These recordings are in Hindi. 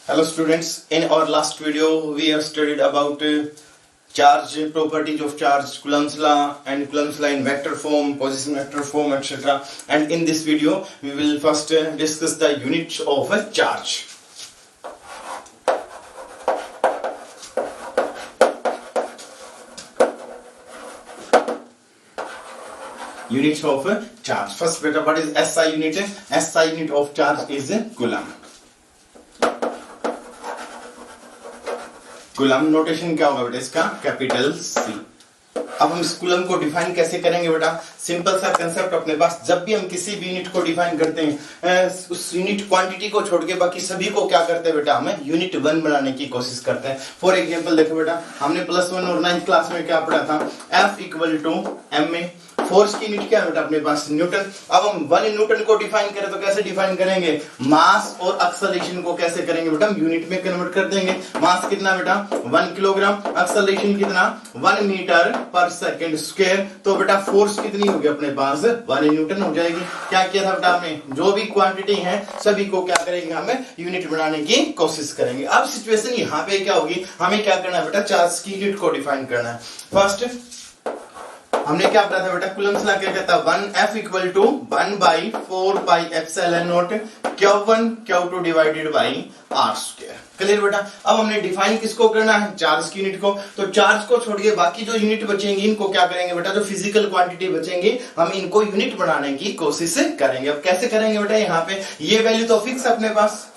Hello students, in our last video we have studied about charge, properties of charge, Coulomb's law and Coulomb's law in vector form, position vector form, etc. And in this video we will first discuss the units of a charge. Units of a charge. First beta, what is SI unit? SI unit of charge is Coulomb. Coulomb notation क्या होगा बेटा इसका? Capital C. अब हम इस कूलम को डिफाइन कैसे करेंगे बेटा? सिंपल सा कंसेप्ट अपने पास, जब भी हम किसी भी यूनिट को डिफाइन करते हैं उस यूनिट क्वांटिटी को छोड़ के बाकी सभी को क्या करते हैं बेटा? हमें यूनिट वन बनाने की कोशिश करते हैं। फॉर एग्जांपल देखो बेटा, हमने +1 और 9th क्लास में क्या पढ़ा था? F equal to M A. Force की यूनिट क्या है बेटा अपने पास? न्यूटन। अब हम 1 न्यूटन को डिफाइन करें तो कैसे डिफाइन करेंगे? मास और एक्सेलरेशन को कैसे करेंगे बेटा? हम यूनिट में कन्वर्ट कर देंगे। मास कितना बेटा? 1 किलोग्राम। एक्सेलरेशन कितना? 1 मीटर पर सेकंड स्क्वायर। तो बेटा फोर्स कितनी होगी अपने पास? 1 न्यूटन हो जाएगी। क्या किया था बेटा हमने? जो भी क्वांटिटी है सभी को क्या करेंगे? हमें यूनिट बनाने की कोशिश करेंगे। अब सिचुएशन यहाँ पे क्या होगी? हमें क्या करना है बेटा? चार्ज की यूनिट को डिफाइन करना है। फर्स्ट हमने क्या पढ़ा था बेटा? कूलम्स लॉ क्या कहता है? 1F equal to 1/4 pi epsilon naught Q1 Q2 divided by R square. Clear बेटा? अब हमने डिफाइन किसको करना है? चार्ज की यूनिट को। तो चार्ज को छोड़ के बाकी जो यूनिट बचेंगे इनको क्या करेंगे बेटा? जो फिजिकल क्वांटिटी बचेंगे हम इनको यूनिट बनाने की कोशिश करेंगे। अब कैसे करेंगे बेटा? यहाँ पे ये वैल्यू तो फिक्स है अपने पास।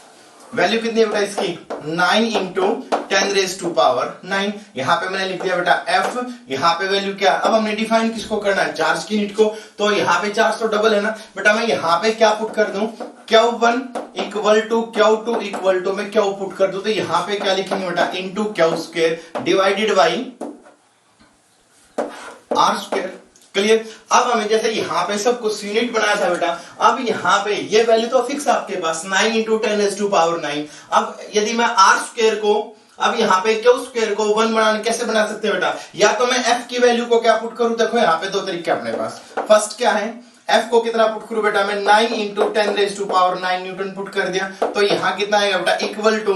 वैल्यू कितनी है बेटा इसकी? 9 इंटू 10⁻⁹। यहाँ पे मैंने लिख दिया बेटा F। यहाँ पे वैल्यू क्या? अब हमने डिफाइन किसको करना है? चार्ज की यूनिट को। तो यहाँ पे चार्ज तो डबल है ना बेटा, मैं यहाँ पे क्या पुट कर दूं? Q1 equal to Q2 equal to मैं Q पुट कर दूं तो यहाँ पे क्या लिखेंगे बेटा? Into Q square divided by R square. Clear? अब हमें जैसे यहाँ पे सब कुछ यूनिट बनाया था बेटा, अब यहाँ पे ये वैल्यू तो फिक्स है आपके पास 9 इंटू 10⁻⁹। अब यदि मैं R स्क्वायर को अब यहाँ पे Q स्क्वायर को 1 बनाने कैसे बना सकते हैं बेटा? या तो मैं F की वैल्यू को क्या पुट करूं? देखो यहाँ पे दो तरीके अपने पास। फर्स्ट क्या है? F को कितना पुट करूं बेटा? मैं 9 इंटू 10⁻⁹ न्यूटन पुट कर दिया। तो यहाँ कितना आएगा बेटा? Equal to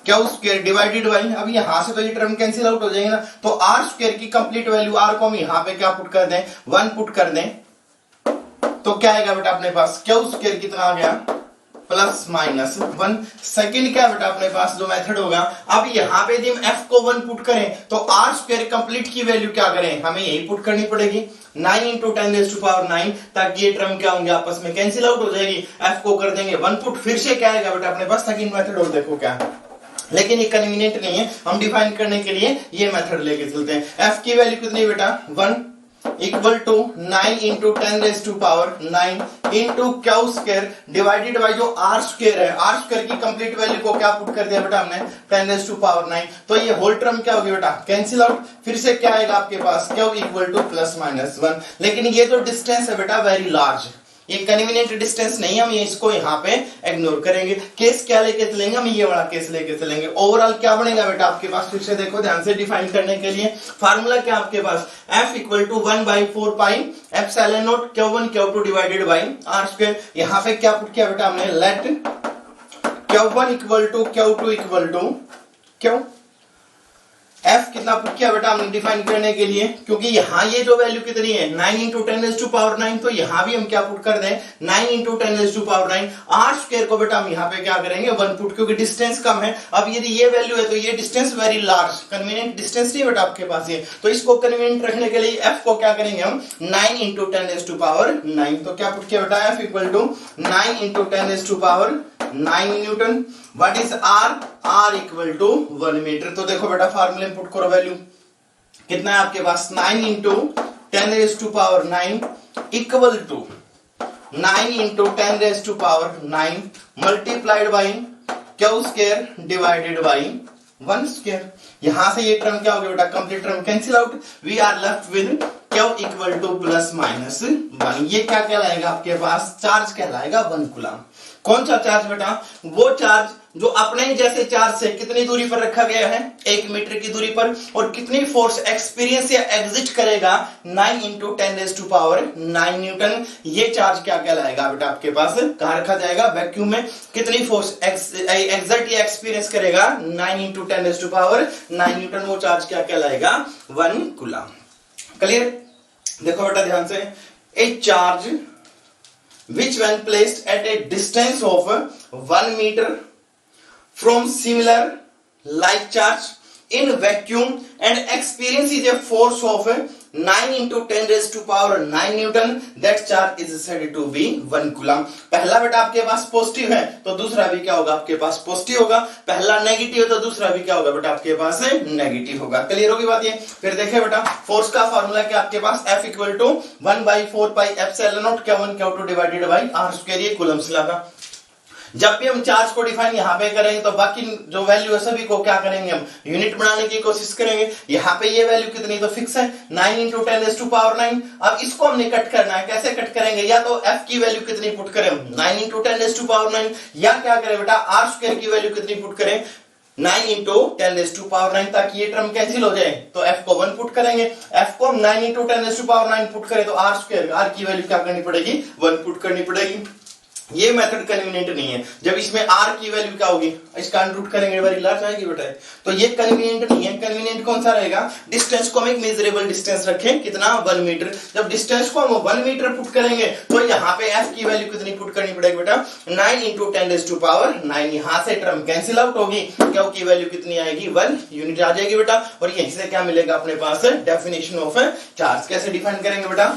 Q square divided by, अब यहां से तो ये टर्म कैंसिल आउट हो जाएंगे ना, तो R स्क्वायर की कंप्लीट वैल्यू R को हम यहाँ पे क्या पुट कर दें? 1 पुट कर दें तो क्या आएगा बेटा अपने पास? Q स्क्वायर कितना आ गया? +-1। सेकंड क्या बेटा अपने पास जो मेथड होगा? अब यहाँ पे यदि हम F को 1 पुट करें तो R स्क्वायर कंप्लीट की वैल्यू क्या करें? हमें यही पुट करनी पड़ेगी 9 इंटू 10⁻⁹, ताकि ये टर्म क्या होंगे? आपस में कैंसिल आउट हो जाएगी। F को कर देंगे 1 पुट, फिर से क्या आएगा बेटा अपने पास? सेकंड मेथड और देखो क्या है, लेकिन ये कन्वीनियंट नहीं है, हम डिफाइन करने के लिए ये मेथड लेके चलते हैं। F की वैल्यू कितनी बेटा? 1 equal to 9 into 10⁻⁹ into Q square divided by जो R स्क्वायर है। R स्क्वायर की कंप्लीट वैल्यू को क्या पुट कर दिया बेटा हमने? 10⁻⁹। तो ये होल टर्म क्या होगी बेटा? Cancel out. फिर से क्या आएगा आपके पास? Q equal to +-1। लेकिन ये जो डिस्टेंस है बेटा वेरी लार्ज, ये कन्वीनियंट डिस्टेंस नहीं, हम ये इसको यहाँ पे इग्नोर करेंगे। केस क्या लेके चलेंगे? हम ये वाला केस लेके चलेंगे। ओवरऑल क्या बनेगा बेटा आपके पास? फिर से देखो ध्यान से, डिफाइन करने के लिए फार्मूला क्या आपके पास? F equal to 1/4 pi epsilon naught Q1 Q2 divided by R square. यहाँ पे क्या पुट किया बेटा हमने? Let Q1 equal to Q2 equal to Q। F कितना पुट किया बेटा हमने डिफाइन करने के लिए? क्योंकि यहाँ ये जो वैल्यू कितनी है 9 इंटू 10⁻⁹, तो यहाँ भी हम क्या पुट कर दें? 9 इंटू 10⁻⁹। R स्क्वायर को बेटा हम यहाँ पे क्या करेंगे? 1 पुट, क्योंकि डिस्टेंस कम है। अब यदि ये वैल्यू है तो ये distance very large, convenient distance नहीं बेटा आपके पास ये, तो इसको कन्वीनियंट रखने के लिए F को क्या करेंगे हम? 9 इंटू 10⁻⁹। तो क्या पुट किया बेटा? F equal to 9 into 10⁻⁹ newton. What is R? R equal to 1 metre. तो देखो बेटा फार्मूले में पुट करो वैल्यू, कितना है आपके पास? 9 into 10⁻⁹ equal to 9 into 10⁻⁹ multiplied by Q square divided by 1 square. यहां से ये टर्म क्या हो गया बेटा? Complete term cancel out. We are left with Q equal to +-1। ये क्या कहलाएगा आपके पास? चार्ज कहलाएगा 1 कूलम। कौन सा चार्ज बेटा? वो चार्ज जो अपने ही जैसे चार्ज से कितनी दूरी पर रखा गया है, 1 मीटर की दूरी पर, और कितनी फोर्स एक्सपीरियंस या एग्जिट करेगा, 9 इंटू 10⁻⁹ न्यूटन। ये चार्ज क्या कहलाएगा बेटा आपके पास, कहां रखा जाएगा, वैक्यूम में। कितनी फोर्स एग्जर्ट या एक्सपीरियंस करेगा, 9 इंटू 10⁻⁹ न्यूटन। वो चार्ज क्या कहलाएगा, 1 कूलम। क्लियर। देखो बेटा ध्यान से, ए charge which when placed at a distance of 1 meter from similar like charge in vacuum and experiences a force of 9 into 10⁻⁹ Newton, that charge is said to be 1 coulomb. पहला बेटा आपके पास पॉजिटिव है तो दूसरा भी क्या होगा, आपके पास पॉजिटिव होगा। पहला नेगेटिव है तो दूसरा भी क्या होगा बेटा आपके पास नेगेटिव होगा। क्लियर होगी बात ये। फिर देखे बेटा फोर्स का फार्मूला क्या आपके पास, F equal to 1/4πε0 Q1 Q2 divided by R square, ये कूलम से लगा। जब भी हम चार्ज को डिफाइन यहां पे करेंगे तो बाकी जो वैल्यू है सभी को क्या करेंगे, हम यूनिट बनाने की कोशिश करेंगे। यहां पे ये वैल्यू कितनी तो फिक्स है, 9 इंटू 10⁻⁹। अब इसको हमने कट करना है, कैसे कट करेंगे, या तो F की वैल्यू कितनी पुट करें, 9 इंटू 10⁻⁹, या क्या करें बेटा R स्क्वायर की वैल्यू कितनी पुट करें, 9 इंटू 10⁻⁹, ताकि ये टर्म कैंसिल हो जाए। तो F को 1 पुट करेंगे, F को हम 9 इंटू 10⁻⁹ पुट करें तो R स्क्वायर, R की वैल्यू क्या करनी पड़ेगी, 1 पुट करनी पड़ेगी। ये मेथड कन्वीनियंट नहीं है। जब इसमें R की वैल्यू क्या होगी, इसका अंडर रूट करेंगे बड़ी लार्ज आएगी बेटा, तो ये कन्वीनियंट नहीं है। कन्वीनियंट कौन सा रहेगा, डिस्टेंस को हम एक मेजरेबल डिस्टेंस रखें, कितना, 1 मीटर। जब डिस्टेंस को हम 1 मीटर पुट करेंगे तो यहाँ पे F की वैल्यू कितनी पुट करनी पड़ेगी बेटा, 9 इंटू 10⁻⁹। यहां से टर्म कैंसिल आउट होगी, क्यों की वैल्यू कितनी आएगी, 1 यूनिट आ जाएगी बेटा। और यहीं से क्या मिलेगा अपने पास, डेफिनेशन ऑफ चार्ज। कैसे डिफाइन करेंगे बेटा,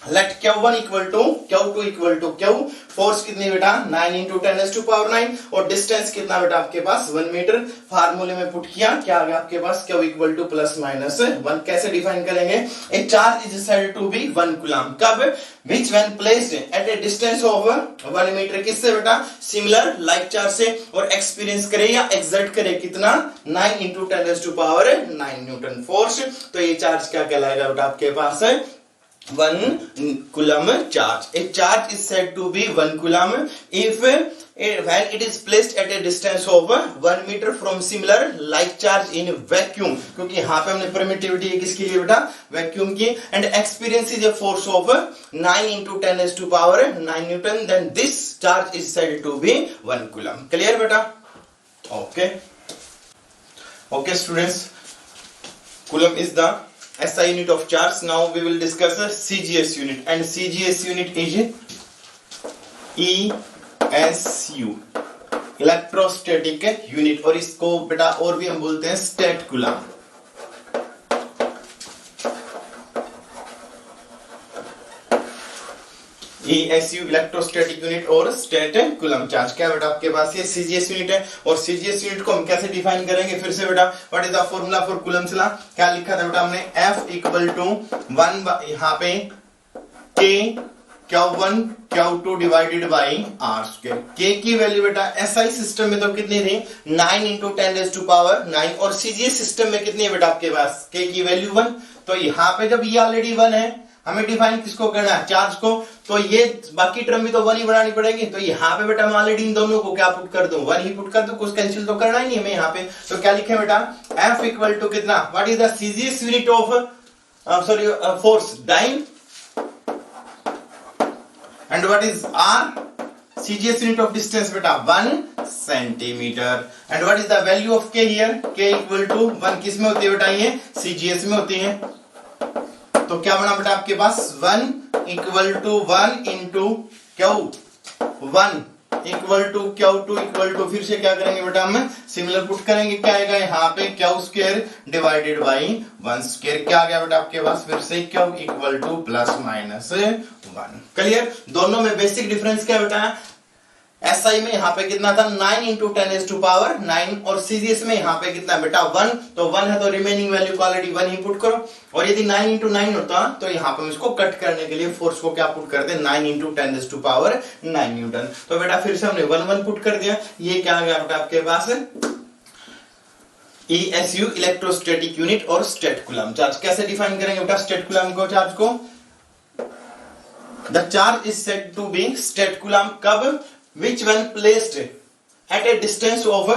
let Q1 equal to Q2 equal to Q, force कितनी बेटा, 9 इंटू 10⁻⁹, और डिस्टेंस कितना बेटा आपके पास, 1 मीटर। फार्मूले में पुट किया, क्या आ गया आपके पास, Q इक्वल टू +-1। कैसे डिफाइन करेंगे, a charge is said to be 1 coulomb, कब, which when placed at a distance of 1 metre, किससे बेटा, सिमिलर लाइक चार्ज से, और एक्सपीरियंस करे या एक्सर्ट करे कितना, 9 इंटू 10⁻⁹ न्यूटन फोर्स। तो ये चार्ज क्या कहलाएगा बेटा आपके पास, 1 coulomb charge. A charge is said to be 1 coulomb if when it is placed at a distance of 1 meter from similar like charge in vacuum, क्योंकि यहाँ पे हमने परमिटिविटी किसके लिए बेटा, वैक्यूम की, and experiences a force of 9 into 10⁻⁹ Newton, then this charge is said to be 1 coulomb. Clear बेटा? Okay students, coulomb is the SI unit of charge. Now we will discuss the CGS unit, and CGS unit is ESU, electrostatic unit, और इसको बेटा और भी हम बोलते हैं state coulomb. ESU electrostatic unit और स्टेट कूलम चार्ज। क्या बेटा आपके पास ये CGS यूनिट है, और CGS यूनिट को हम कैसे डिफाइन करेंगे, फिर से बेटा what is the formula for Coulomb's law, क्या लिखा था बेटा हमने, F इक्वल टू 1 यहाँ पे K Q1 Q2 divided by R square. K की वैल्यू बेटा SI सिस्टम में तो कितनी थी, 9 इंटू 10⁻⁹, और CGS सिस्टम में कितनी है बेटा आपके पास, K की वैल्यू 1। तो यहाँ पे जब ये ऑलरेडी 1 है, हमें डिफाइन किसको करना है, चार्ज को, तो ये बाकी टर्म भी तो 1 ही बनानी पड़ेगी। तो यहाँ पे बेटा मैं ऑलरेडी इन दोनों को क्या पुट कर दूं, 1 ही पुट कर दूं, कुछ कैंसिल तो करना ही नहीं हमें यहाँ पे। तो क्या लिखे बेटा, F इक्वल टू कितना, what is the CGS unit of force, dyne, and what is R, CGS unit of distance बेटा 1 centimetre, and what is the value of K here, K equal to 1 किस में होती है बेटा, ये CGS में होती है। तो क्या बना बेटा आपके पास, 1 equal to 1 into Q1 equal to Q2 equal to, फिर से क्या करेंगे बेटा, हम सिमिलर पुट करेंगे, क्या आएगा यहाँ पे Q square divided by 1 square. क्या आ गया बेटा आपके पास, फिर से Q इक्वल टू +-1। क्लियर। दोनों में बेसिक डिफरेंस क्या बेटा, SI में यहाँ पे कितना था, 9 इंटू 10⁻⁹, और CGS में यहाँ पे कितना बेटा 1। तो 1 है तो रिमेनिंग वैल्यू को ऑलरेडी 1 ही पुट करो, और यदि 9 इंटू 9 होता तो यहाँ पे इसको कट करने के लिए फोर्स को क्या पुट करते, 9 इंटू 10⁻⁹ न्यूटन। तो बेटा फिर से हमने 1 पुट कर दिया। ये क्या आ गया बेटा आपके पास, ESU इलेक्ट्रोस्टैटिक यूनिट और स्टेट कूलम चार्ज। कैसे डिफाइन करेंगे बेटा स्टेट कूलम को, चार्ज को, the charge is said to be stat coulomb, कब, which when placed at a distance of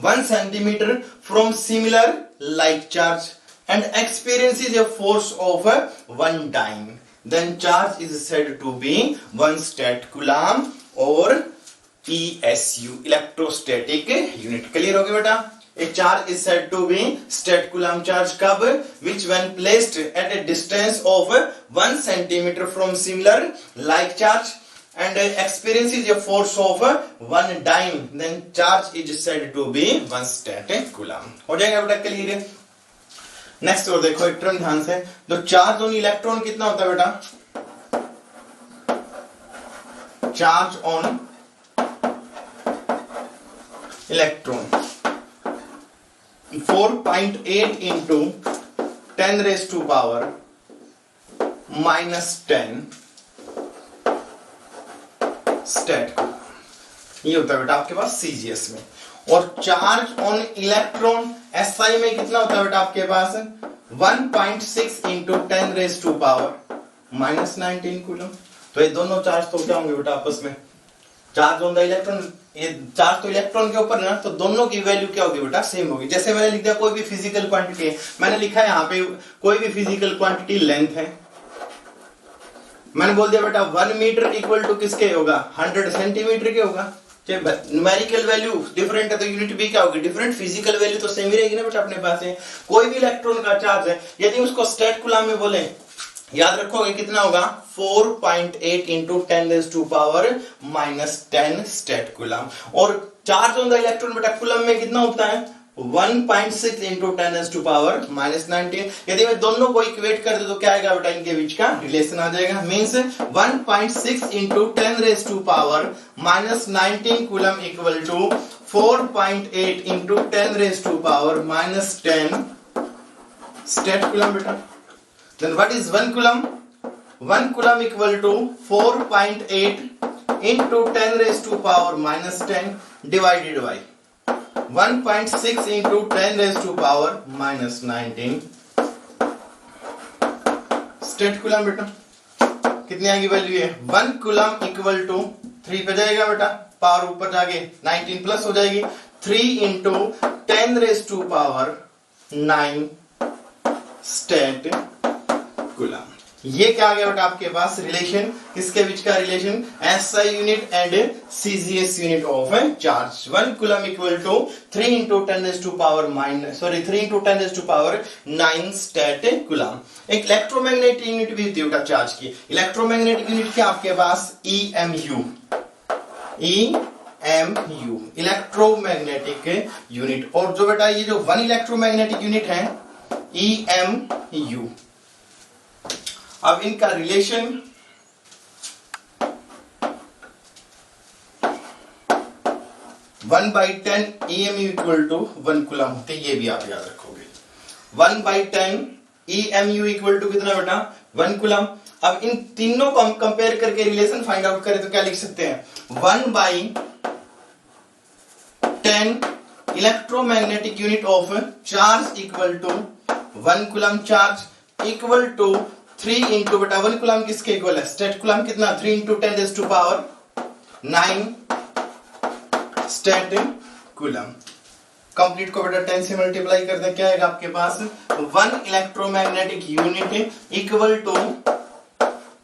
1 centimeter from similar like charge and experiences a force of 1 dyne, then charge is said to be 1 stat coulomb or ESU, electrostatic unit. Clear हो गया बेटा? A charge is said to be stat coulomb charge कब? Which when placed at a distance of 1 centimeter from similar like charge and experiences a force of 1 dyne, then charge is said to be 1 stat coulomb. हो जाएगा बेटा क्लियर? नेक्स्ट और देखो एक टर्म ध्यान से, तो चार्ज ऑन इलेक्ट्रॉन कितना होता है बेटा? Charge on electron 4.8 into 10 raised to power minus 10 state, ये होता है बेटा आपके पास सीजीएस में। और चार्ज ऑन इलेक्ट्रॉन एसआई में कितना होता है बेटा आपके पास? 1.6 into 10 raised to power minus 19 coulomb. तो ये दोनों चार्ज तो क्या होंगे बेटा आपस में? चार्ज ऑन द इलेक्ट्रॉन, ये चार्ज तो इलेक्ट्रॉन के ऊपर है ना, तो दोनों की वैल्यू क्या होगी बेटा? सेम होगी। जैसे मैंने लिख दिया कोई भी फिजिकल क्वांटिटी है, मैंने लिखा है यहाँ पे कोई भी फिजिकल क्वांटिटी लेंथ है, मैंने बोल दिया बेटा 1 मीटर इक्वल टू किसके होगा? 100 सेंटीमीटर के होगा। न्यूमेरिकल वैल्यू डिफरेंट है तो यूनिट भी क्या होगी? डिफरेंट। फिजिकल वैल्यू तो सेम ही रहेगी ना बेटा अपने पास है। कोई भी इलेक्ट्रॉन का चार्ज है, यदि उसको स्टेट कूलम में बोले, याद रखोगे कितना होगा? 4.8 into 10 raised to power minus 10 stat coulomb. और चार्ज ऑन द इलेक्ट्रॉन बेटा कूलम में कितना होता है? 1.6 into 10 raised to power minus 19। यदि मैं दोनों को इक्वेट कर दे तो क्या आएगा बेटा? इनके बीच का रिलेशन आ जाएगा। Means 1.6 into 10 raised to power minus 19 coulomb equal to 4.8 into 10 raised to power minus 10 stat coulomb बेटा। Then what is 1 coulomb? 1 coulomb equal to 4.8 into 10 raised to power minus 10 divided by 1.6 into 10 raised to power minus 19 state coulomb बेटा। कितनी आएगी वैल्यू है? 1 कूलम इक्वल टू 3 पे जाएगा बेटा, पावर ऊपर जाके 19 प्लस हो जाएगी, 3 into 10 raised to power 9 state coulomb. ये क्या आ गया बेटा आपके पास? रिलेशन। किसके बीच का relation? SI unit and CGS unit of charge. 1 coulomb equal to 3 into 10 raised to power 3 into 10 raised to power 9 state coulomb. एक इलेक्ट्रोमैग्नेटिक यूनिट भी होती है बेटा चार्ज की। इलेक्ट्रोमैग्नेटिक यूनिट क्या आपके पास? ईएमयू। EMU electromagnetic unit. और जो बेटा ये जो 1 इलेक्ट्रोमैग्नेटिक यूनिट है ईएमयू, अब इनका relation 1/10 EMU equal to 1 coulomb होते, ये भी आप याद रखोगे। 1/10 EMU इक्वल टू कितना बेटा? 1 कूलम। अब इन तीनों को हम कंपेयर करके रिलेशन फाइंड आउट करें तो क्या लिख सकते हैं? 1/10 electromagnetic unit of charge equal to 1 coulomb charge equal to 3 into बेटा 1 कूलम किसके इक्वल है? स्टेट कूलम कितना? 3 into 10 raised to power 9 state coulomb. Complete को बेटा 10 से मल्टीप्लाई कर दे, क्या आएगा आपके पास? 1 electromagnetic unit equal to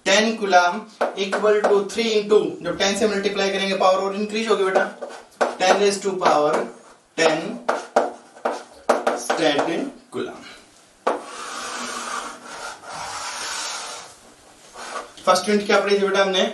10 coulomb equal to 3 into जो 10 से मल्टीप्लाई करेंगे पावर और इंक्रीज होगी बेटा, 10 raised to power 10 stat coulomb. First unit क्या पढ़ी थी बेटा हमने?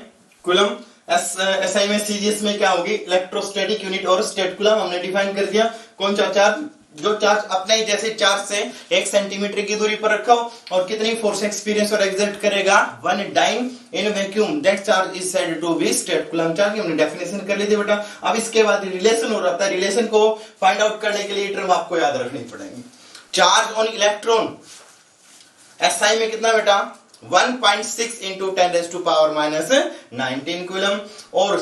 कूलम। एसआई में सीजीएस में क्या होगी? इलेक्ट्रोस्टैटिक यूनिट और स्टेट कूलम हमने डिफाइन कर दिया। कौन सा चार्ज? जो चार्ज अपने ही जैसे चार्ज से 1 सेंटीमीटर की दूरी पर रखा हो और कितनी फोर्स एक्सपीरियंस और एग्जर्ट करेगा? 1 dyne in vacuum, that charge is said to be stat coulomb charge. हमने डेफिनेशन कर ली थी बेटा। अब इसके बाद रिलेशन हो रहा था, रिलेशन को फाइंड आउट करने के लिए टर्म आपको याद रखनी पड़ेगी। चार्ज ऑन इलेक्ट्रॉन एसआई में कितना बेटा? 1.6 into 10 raised to power minus 19 coulomb. और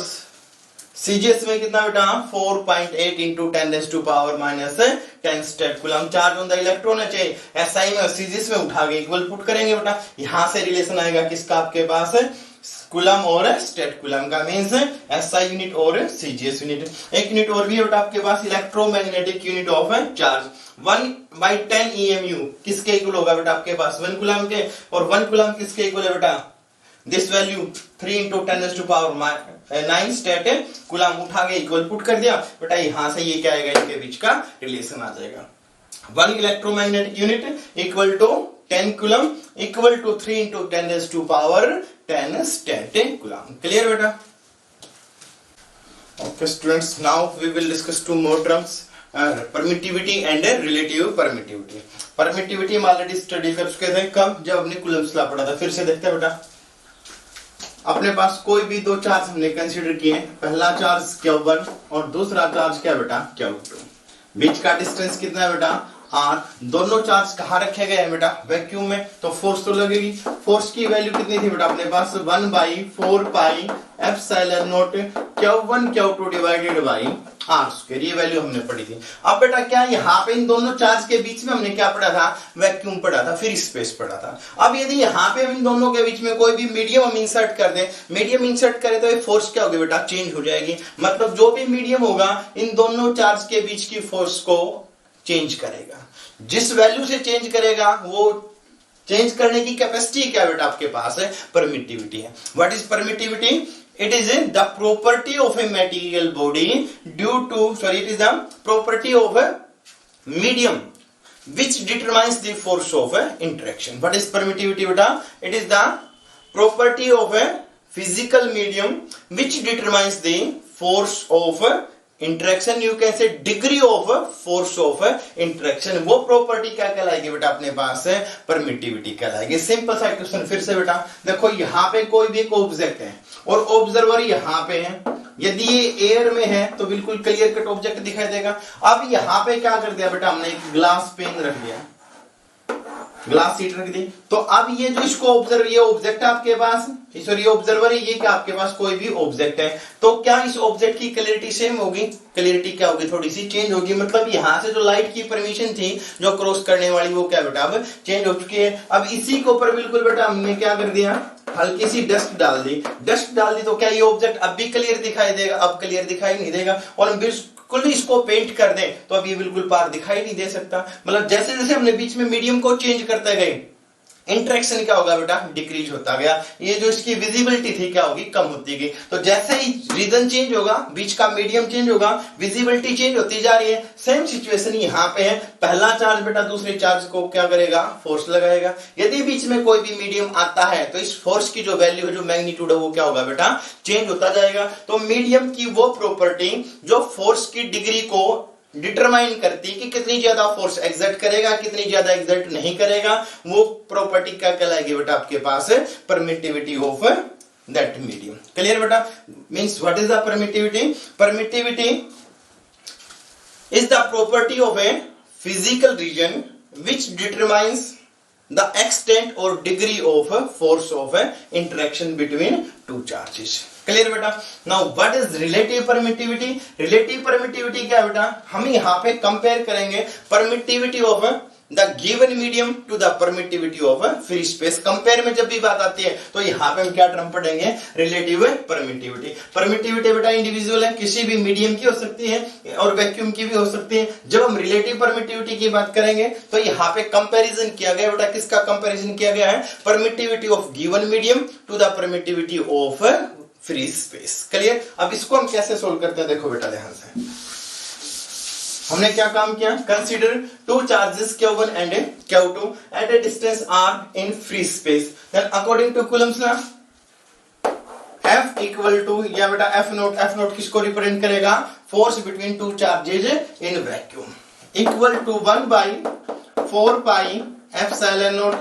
सीजीएस में कितना बेटा? 4.8 into 10 raised to power minus 10 stat coulomb. Charge on the electron है, चाहे एसआई में और सीजीएस में उठा के इक्वल पुट करेंगे बेटा, यहां से रिलेशन आएगा किसका आपके पास? कूलम और स्टेट कूलम का मीन्स एसआई यूनिट और सीजीएस यूनिट। एक यूनिट और भी है बेटा आपके पास, electromagnetic unit of charge. 1/10 EMU किसके इक्वल होगा बेटा आपके पास 1 कूलम के, और 1 कूलम किसके इक्वल है बेटा, दिस वैल्यू 3 × 10⁻⁹ स्टेट कूलम उठा के इक्वल पुट कर दिया बेटा, यहां से ये क्या आएगा, इनके बीच का रिलेशन आ जाएगा। 1 electromagnetic unit equal to 10 coulomb equal to 3 × 10⁻10 statcoulomb. Clear बेटा? Okay students, now we will discuss two more terms, permittivity and relative permittivity. Permittivity हम ऑलरेडी स्टडी कर चुके थे, कब, जब हमने कूलम्स लॉ पढ़ा था। फिर से देखते हैं बेटा, अपने पास कोई भी दो चार्ज हमने कंसीडर किए, पहला चार्ज Q1 और दूसरा चार्ज क्या बेटा Q2। बीच का डिस्टेंस कितना है बेटा R। दोनों चार्ज कहाँ रखे गए हैं बेटा, वैक्यूम में, तो फोर्स तो लगेगी। फोर्स की वैल्यू कितनी थी बेटा अपने पास 1/4πε0 Q1 Q2 divided by R², ये वैल्यू हमने पढ़ी थी। अब बेटा क्या यहाँ पे इन दोनों चार्ज के बीच में हमने क्या पढ़ा था, वैक्यूम पढ़ा था, फिर स्पेस पढ़ा था। अब यदि यहाँ पे इन दोनों के बीच में कोई भी मीडियम हम इंसर्ट कर दें, मीडियम इंसर्ट करें तो ये फोर्स क्या होगी बेटा, चेंज हो जाएगी। मतलब जो भी मीडियम होगा इन दोनों चार्ज के बीच की फोर्स को चेंज करेगा। जिस वैल्यू से चेंज करेगा वो चेंज करने की कैपेसिटी क्या बेटा आपके पास है, परमिटिविटी है। What is permittivity? It is the property of a material body due to, sorry, it is the property of a medium which determines the force of interaction. What is permittivity beta? It is the property of a physical medium which determines the force of interaction, you can say degree of force of interaction. वो प्रॉपर्टी क्या कहलाएगी बेटा अपने पास है, परमिटिविटी कहलाएगी। सिंपल सा क्वेश्चन फिर से बेटा देखो, यहाँ पे कोई भी एक ऑब्जेक्ट है और ऑब्जर्वर यहाँ पे है, यदि ये एयर में है तो बिल्कुल क्लियर कट ऑब्जेक्ट दिखाई देगा। अब यहाँ पे क्या कर दिया बेटा हमने, एक ग्लास पेन रख दिया, ग्लास सीट रख दी, तो अब ये जो इसको ऑब्जर्व, ये ऑब्जेक्ट आपके पास, सॉरी ये ऑब्जर्वर है, ये क्या आपके पास कोई भी ऑब्जेक्ट है, तो क्या इस ऑब्जेक्ट की क्लैरिटी सेम होगी, क्लैरिटी क्या होगी, थोड़ी सी चेंज होगी। मतलब यहां से जो लाइट की परमिशन थी जो क्रॉस करने वाली, वो क्या बेटा अब चेंज हो चुकी है। अब इसी के ऊपर बिल्कुल बेटा हमने क्या कर दिया, हल्की सी डस्ट डाल दी, डस्ट डाल दी, तो क्या ये ऑब्जेक्ट अब भी क्लियर दिखाई देगा, अब क्लियर दिखाई नहीं देगा। और बिल्कुल इसको पेंट कर दें तो अब ये बिल्कुल पार दिखाई नहीं दे सकता। मतलब जैसे जैसे हमने बीच में मीडियम को चेंज करते गए, इंटरेक्शन क्या होगा बेटा, डिक्रीज होता गया। ये जो इसकी विजिबिलिटी थी क्या होगी, कम होती गई। तो जैसे ही रीजन चेंज होगा, बीच का मीडियम चेंज होगा, विजिबिलिटी चेंज होती जा रही है। सेम सिचुएशन यहाँ पे है, पहला चार्ज बेटा दूसरे चार्ज को क्या करेगा, फोर्स लगाएगा। यदि बीच में कोई भी मीडियम आता है तो इस फोर्स की जो वैल्यू है, जो मैग्नीट्यूड है, वो क्या होगा बेटा, चेंज होता जाएगा। तो मीडियम की वो प्रॉपर्टी जो फोर्स की डिग्री को डिटरमाइन करती कि कितनी ज्यादा फोर्स एक्सर्ट करेगा, कितनी ज्यादा एक्सर्ट नहीं करेगा, वो प्रॉपर्टी क्या कहलाएगी बेटा आपके पास है, permittivity of that medium. Clear बेटा? Means what is the permittivity? Permittivity is the property of a physical region which determines the extent or degree of force of interaction between two charges. Clear बेटा? Now what is relative permittivity? Relative permittivity क्या बेटा, हम यहाँ पे कंपेयर करेंगे permittivity of the given medium to the permittivity of free space. Compare में जब भी बात आती है तो यहाँ पे हम क्या टर्म पढ़ेंगे, रिलेटिव परमिटिविटी। परमिटिविटी बेटा इंडिविजुअल है, किसी भी मीडियम की हो सकती है और वैक्यूम की भी हो सकती है। जब हम रिलेटिव परमिटिविटी की बात करेंगे तो यहाँ पे कंपैरिजन किया गया बेटा, किसका कंपैरिजन किया गया है, permittivity of given medium to the permittivity of free space. Clear? अब इसको हम कैसे सोल्व करते हैं, देखो बेटा ध्यान से। हमने क्या काम किया, consider two charges Q1 and Q2 at a distance r in free space, then according to Coulomb's law F equal to, या बेटा F नोट किसको रिप्रेजेंट करेगा, force between two charges in vacuum, equal to 1/4πε0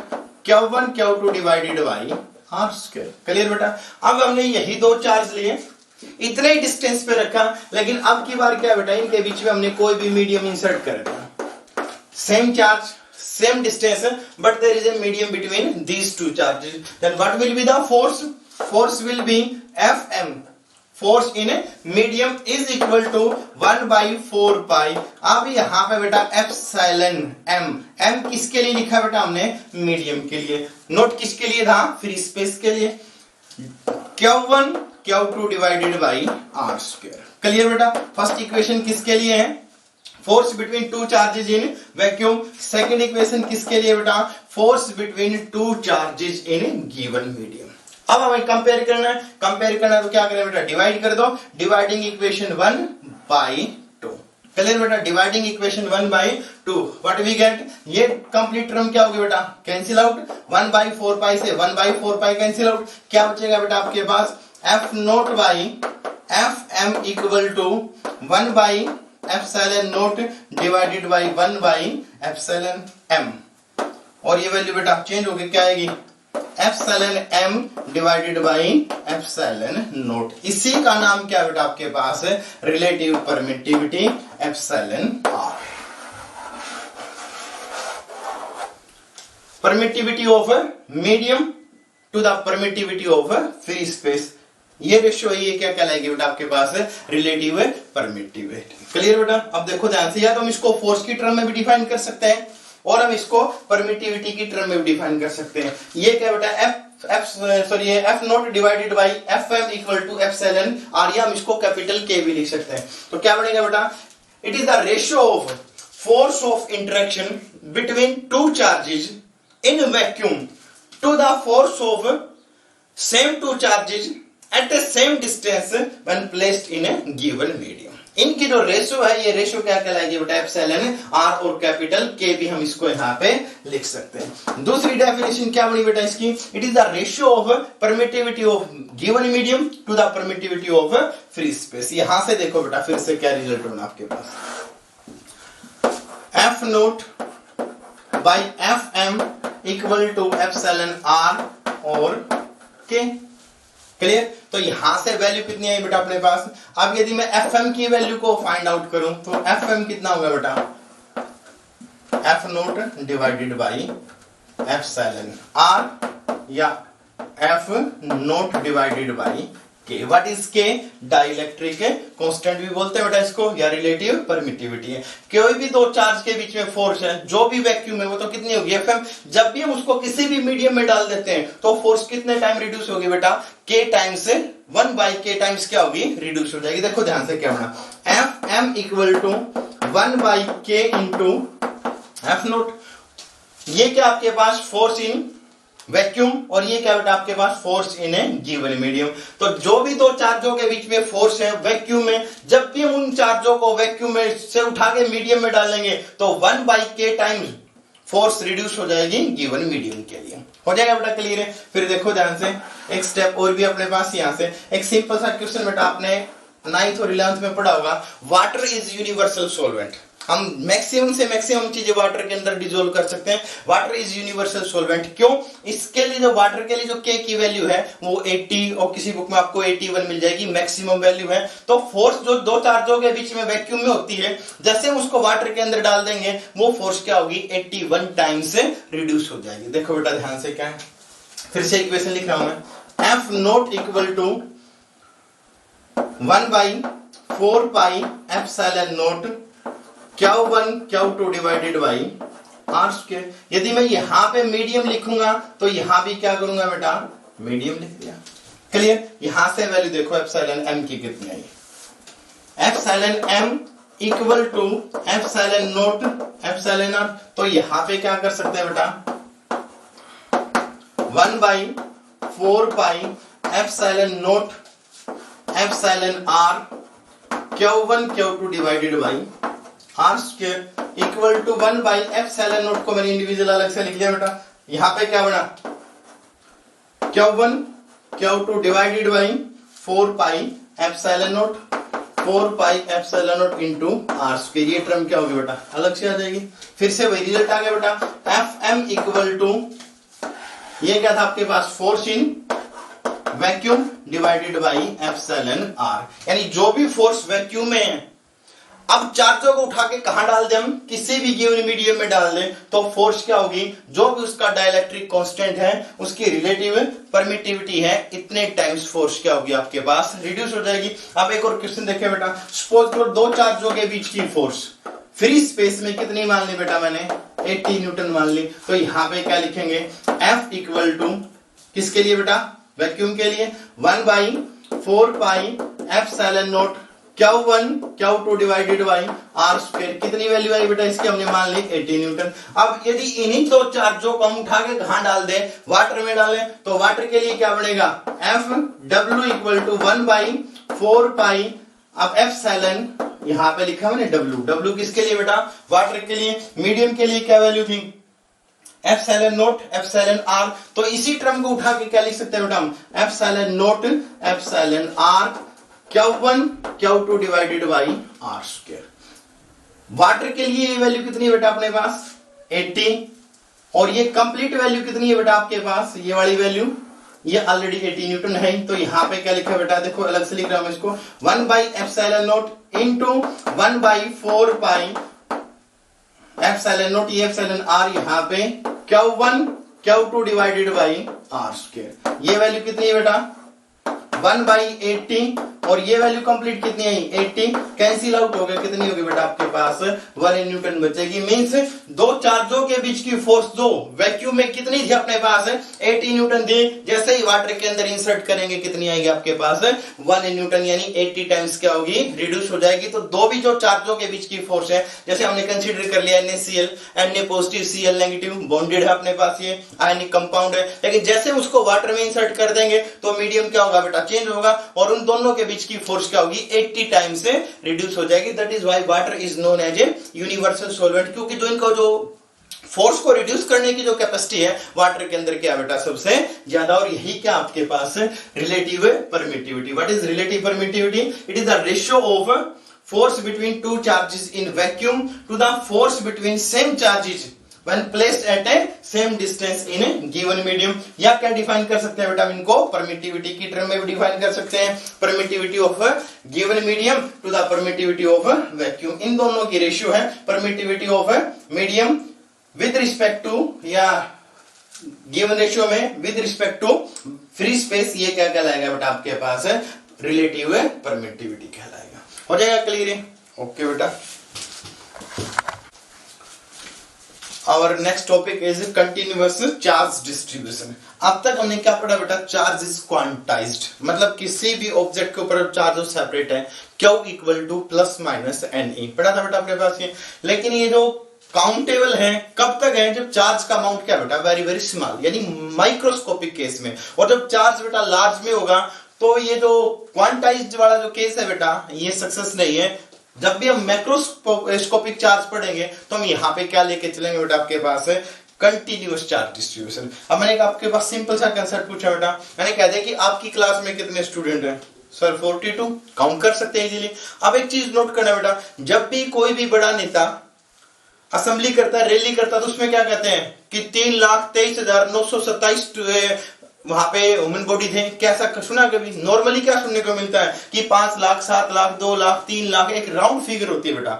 Q1 Q2 divided by r²। क्लियर बेटा? अब हमने यही दो चार्ज लिए, इतने ही डिस्टेंस पे रखा, लेकिन अब की बार क्या बेटा, इनके बीच में हमने कोई भी मीडियम इंसर्ट कर दिया। Same charge, same distance, but there is a medium between these two charges. Then what will be the force? Force will be Fm, force in medium is equal to 1/4π। अब यहाँ पे बेटा एप्सिलॉन m किसके लिए लिखा बेटा हमने, मीडियम के लिए। नोट किसके लिए था, फ्री स्पेस के लिए। Q1 Q2 divided by R square. Clear बेटा? फर्स्ट इक्वेशन किसके लिए है? Force between two charges in vacuum. Second equation किसके लिए बेटा? Force between two charges in given medium. अब हमें कंपेयर करना है, तो क्या करें बेटा? डिवाइड कर दो, डिवाइडिंग इक्वेशन 1 बाई 2। क्लियर बेटा? Dividing equation 1 by 2, what we get? ये कंप्लीट टर्म क्या होगी बेटा? Cancel out. 1 बाई 4 पाई से 1 बाई 4 पाई कैंसिल आउट। क्या बचेगा बेटा आपके पास? F naught by F M equal to 1 by epsilon naught divided by 1 by epsilon M. और ये वैल्यू बेटा चेंज होगी, क्या आएगी? Epsilon M divided by epsilon naught. इसी का नाम क्या बेटा आपके पास? Relative permittivity epsilon R. Permittivity of medium to the permittivity of free space, ये रेशियो है, ये क्या कहलाएगी बेटा आपके पास? Relative permittivity. क्लियर बेटा? अब देखो ध्यान से, या तो हम इसको फोर्स की टर्म में भी डिफाइन कर सकते हैं और हम इसको परमिटिविटी की टर्म में भी डिफाइन कर सकते हैं। ये क्या बेटा? F naught divided by F M equal to epsilon R, या हम इसको कैपिटल के भी लिख सकते हैं। तो क्या बनेगा बेटा? It is the ratio of force of interaction between two charges in vacuum to the force of same two charges at the same distance when placed in a given medium. इनकी जो रेशियो है, ये रेशियो क्या कहलाएगी बेटा? एप्सिलॉन आर, और कैपिटल के भी हम इसको यहाँ पे लिख सकते हैं। दूसरी डेफिनेशन क्या बनी बेटा इसकी? It is the ratio of permittivity of given medium to the permittivity of free space. यहां से देखो बेटा फिर से क्या रिजल्ट होना आपके पास? F naught by F M equal to epsilon R और के। क्लियर? तो यहां से वैल्यू कितनी आई बेटा अपने पास? अब यदि मैं एफएम की वैल्यू को फाइंड आउट करूं तो एफएम कितना होगा बेटा? F naught divided by epsilon R या F naught divided by K. What is K? Dielectric constant भी बोलते हैं बेटा इसको, या रिलेटिव परमिटिविटी है। कोई भी दो चार्ज के बीच में फोर्स है, जो भी वैक्यूम है, वो तो कितनी होगी? एफएम। जब भी हम उसको किसी भी मीडियम में डाल देते हैं तो फोर्स कितने टाइम रिड्यूस होगी बेटा? के टाइम से 1 बाई के टाइम्स क्या होगी? रिड्यूस हो जाएगी। देखो ध्यान से क्या होना? F M equal to 1 by K into F naught. ये क्या आपके पास? फोर्स इन वैक्यूम, और ये क्या बेटा आपके पास? Force in a given medium. तो जो भी दो चार्जों के बीच में फोर्स है वैक्यूम में, जब भी हम उन चार्जों को वैक्यूम में से उठा के मीडियम में डालेंगे तो 1 बाई के टाइम्स फोर्स रिड्यूस हो जाएगी गिवन मीडियम के लिए। हो जाएगा बेटा? क्लियर है? फिर देखो ध्यान से, एक स्टेप और भी अपने पास यहां से एक सिंपल सा क्वेश्चन बेटा आपने 9th और 11th में पढ़ा होगा। Water is universal solvent. हम मैक्सिमम से मैक्सिमम चीजें वाटर के अंदर डिसॉल्व कर सकते हैं। Water is universal solvent. क्यों? इसके लिए जो वाटर के लिए जो के की वैल्यू है वो 80, और किसी बुक में आपको 81 मिल जाएगी, मैक्सिमम वैल्यू है। तो फोर्स जो दो चार्जों के बीच में वैक्यूम में होती है, जैसे हम उसको वाटर के अंदर डाल देंगे वो फोर्स क्या होगी? 81 टाइम्स से रिड्यूस हो जाएगी। देखो बेटा ध्यान से क्या है, फिर से इक्वेशन लिख रहा हूं मैं। F naught equal to 1 by 4 pi epsilon naught Q1 Q2 divided by R square. यदि मैं यहां पे मीडियम लिखूंगा तो यहां भी क्या करूंगा बेटा? मीडियम लिख दिया। क्लियर? यहां से वैल्यू देखो एप्सिलॉन एम की कितनी आई? Epsilon M equal to epsilon naught epsilon R. तो यहां पे क्या कर सकते हैं बेटा? 1 by 4 pi epsilon naught epsilon R Q1 Q2 divided by R square equal to 1 by epsilon naught को मैंने इंडिविजुअल अलग से लिख लिया बेटा। यहां पे क्या बना? Q1 Q2 divided by 4 pi epsilon naught 4 pi epsilon naught into R square. ये टर्म क्या होगी बेटा? अलग से आ जाएगी। फिर से वही रिजल्ट आ गया बेटा। एफ एम इक्वल टू, ये क्या था आपके पास? Force in vacuum divided by epsilon R. यानी जो भी फोर्स वैक्यूम में है, अब चार्जों को उठा के कहां डाल दें? हम किसी भी गिवन मीडियम में डाल दें तो फोर्स क्या होगी? जो भी उसका डाइलेक्ट्रिक कांस्टेंट है, उसकी रिलेटिव परमिटिविटी है, इतने टाइम्स फोर्स क्या होगी आपके पास? रिड्यूस हो जाएगी। अब एक और क्वेश्चन देखें बेटा। सपोज करो दो चार्जों के बीच की फोर्स फ्री स्पेस में कितनी मान ली बेटा? मैंने 80 न्यूटन मान ली। तो यहां पे क्या लिखेंगे? F इक्वल टू किसके लिए बेटा? वैक्यूम के लिए 1/4πε0 Q1 Q2 divided by R square. कितनी वैल्यू आई बेटा इसकी, हमने मान ली 80 न्यूटन। अब यदि इन्हीं दो चार्जों को हम उठा के कहां डाल दें, वाटर में डालें, तो वाटर के लिए क्या बनेगा, एफ डब्ल्यू इक्वल टू 1/4π, अब एप्सिलॉन यहां पे लिखा मैंने डब्ल्यू, डब्ल्यू किसके लिए बेटा, वाटर के लिए। मीडियम के लिए क्या वैल्यू थी, एप्सिलॉन नोट एप्सिलॉन आर। तो इसी टर्म को उठा के क्या लिख सकते हैं बेटा हम, epsilon naught epsilon R Q1 Q2 divided by R square. Water के लिए ये वैल्यू कितनी है बेटा अपने पास 80, और ये कंप्लीट वैल्यू कितनी है बेटा आपके पास, ये वाली वैल्यू, ये ऑलरेडी 80 न्यूटन है। तो यहां पे क्या लिखा है बेटा, देखो अलग से लिख रहा हूं इसको, 1/ε0 इंटू 1/4π ε0, ये एप्सिलॉन आर यहाँ पे Q1 Q2 divided by R square. ये वैल्यू कितनी है बेटा 1/80, और ये वैल्यू कंप्लीट कितनी आई 80, कैंसिल आउट हो गया, कितनी होगी बेटा आपके पास 1 न्यूटन बचेगी। मींस दो चार्जों के बीच की फोर्स, दो वैक्यूम में कितनी थी अपने पास 80 न्यूटन थी, जैसे ही वाटर के अंदर इंसर्ट करेंगे कितनी आएगी आपके पास 1 न्यूटन, यानी 80 टाइम्स क्या होगी, रिड्यूस हो जाएगी। तो दो भी जो चार्जों के बीच की फोर्स है, जैसे हमने कंसीडर कर लिया NaCl, Na positive Cl negative, bonded है अपने पास, ये आयनिक कंपाउंड है, लेकिन जैसे उसको वाटर में इंसर्ट कर देंगे तो मीडियम क्या होगा बेटा, चेंज होगा, और उन दोनों के बीच की फोर्स क्या होगी 80 टाइम्स से रिड्यूस हो जाएगी। That is why water is known as a universal solvent, क्योंकि जो इनका जो फोर्स को रिड्यूस करने की जो कैपेसिटी है वाटर के अंदर क्या बेटा सबसे ज्यादा। और यही क्या आपके पास relative permittivity. What is relative permittivity, it is the ratio of force between two charges in vacuum to the force between same charges when placed at a same distance in a given medium। या क्या डिफाइन कर सकते हैं बेटा इनको, परमिटिविटी की टर्म में भी डिफाइन कर सकते हैं, permittivity of given medium to the permittivity of vacuum. इन दोनों की रेशियो है permittivity of medium with respect to, या गिवन रेशियो में with respect to free space, ये क्या कहलाएगा बेटा आपके पास रिलेटिव परमिटिविटी कहलाएगा। हो जाएगा क्लियर है, ओके बेटा। और next topic is continuous charge distribution. अब तक हमने क्या पढ़ा बेटा, चार्ज इज क्वांटाइज्ड, मतलब किसी भी ऑब्जेक्ट के ऊपर चार्ज सेपरेट है, Q equal two plus minus NE पढ़ा था बेटा अपने पास ये। लेकिन ये जो काउंटेबल है कब तक है, जब चार्ज का अमाउंट क्या बेटा वेरी वेरी स्मॉल, यानी माइक्रोस्कोपिक केस में। और जब चार्ज बेटा लार्ज में होगा तो ये जो क्वांटाइज्ड वाला जो केस है बेटा ये सक्सेस नहीं है। जब भी हम मैक्रोस्कोपिक चार्ज पढ़ेंगे तो हम यहाँ पे क्या लेके चलेंगे बेटा आपके पास कंटिन्यूअस चार्ज डिस्ट्रीब्यूशन। अब मैंने आपके पास सिंपल सा कंसेप्ट पूछा बेटा, मैंने कह दिया कि आपकी क्लास में कितने स्टूडेंट हैं सर 42, काउंट कर सकते हैं इजीली। अब एक चीज नोट करना बेटा, जब भी कोई भी बड़ा नेता असेंबली करता है, रैली करता है, तो उसमें क्या कहते हैं कि 3,23,927 वहां पे ह्यूमन बॉडी थे। कैसा सुना कभी, नॉर्मली क्या सुनने को मिलता है कि 5 लाख 7 लाख 2 लाख 3 लाख, एक राउंड फिगर होती है बेटा।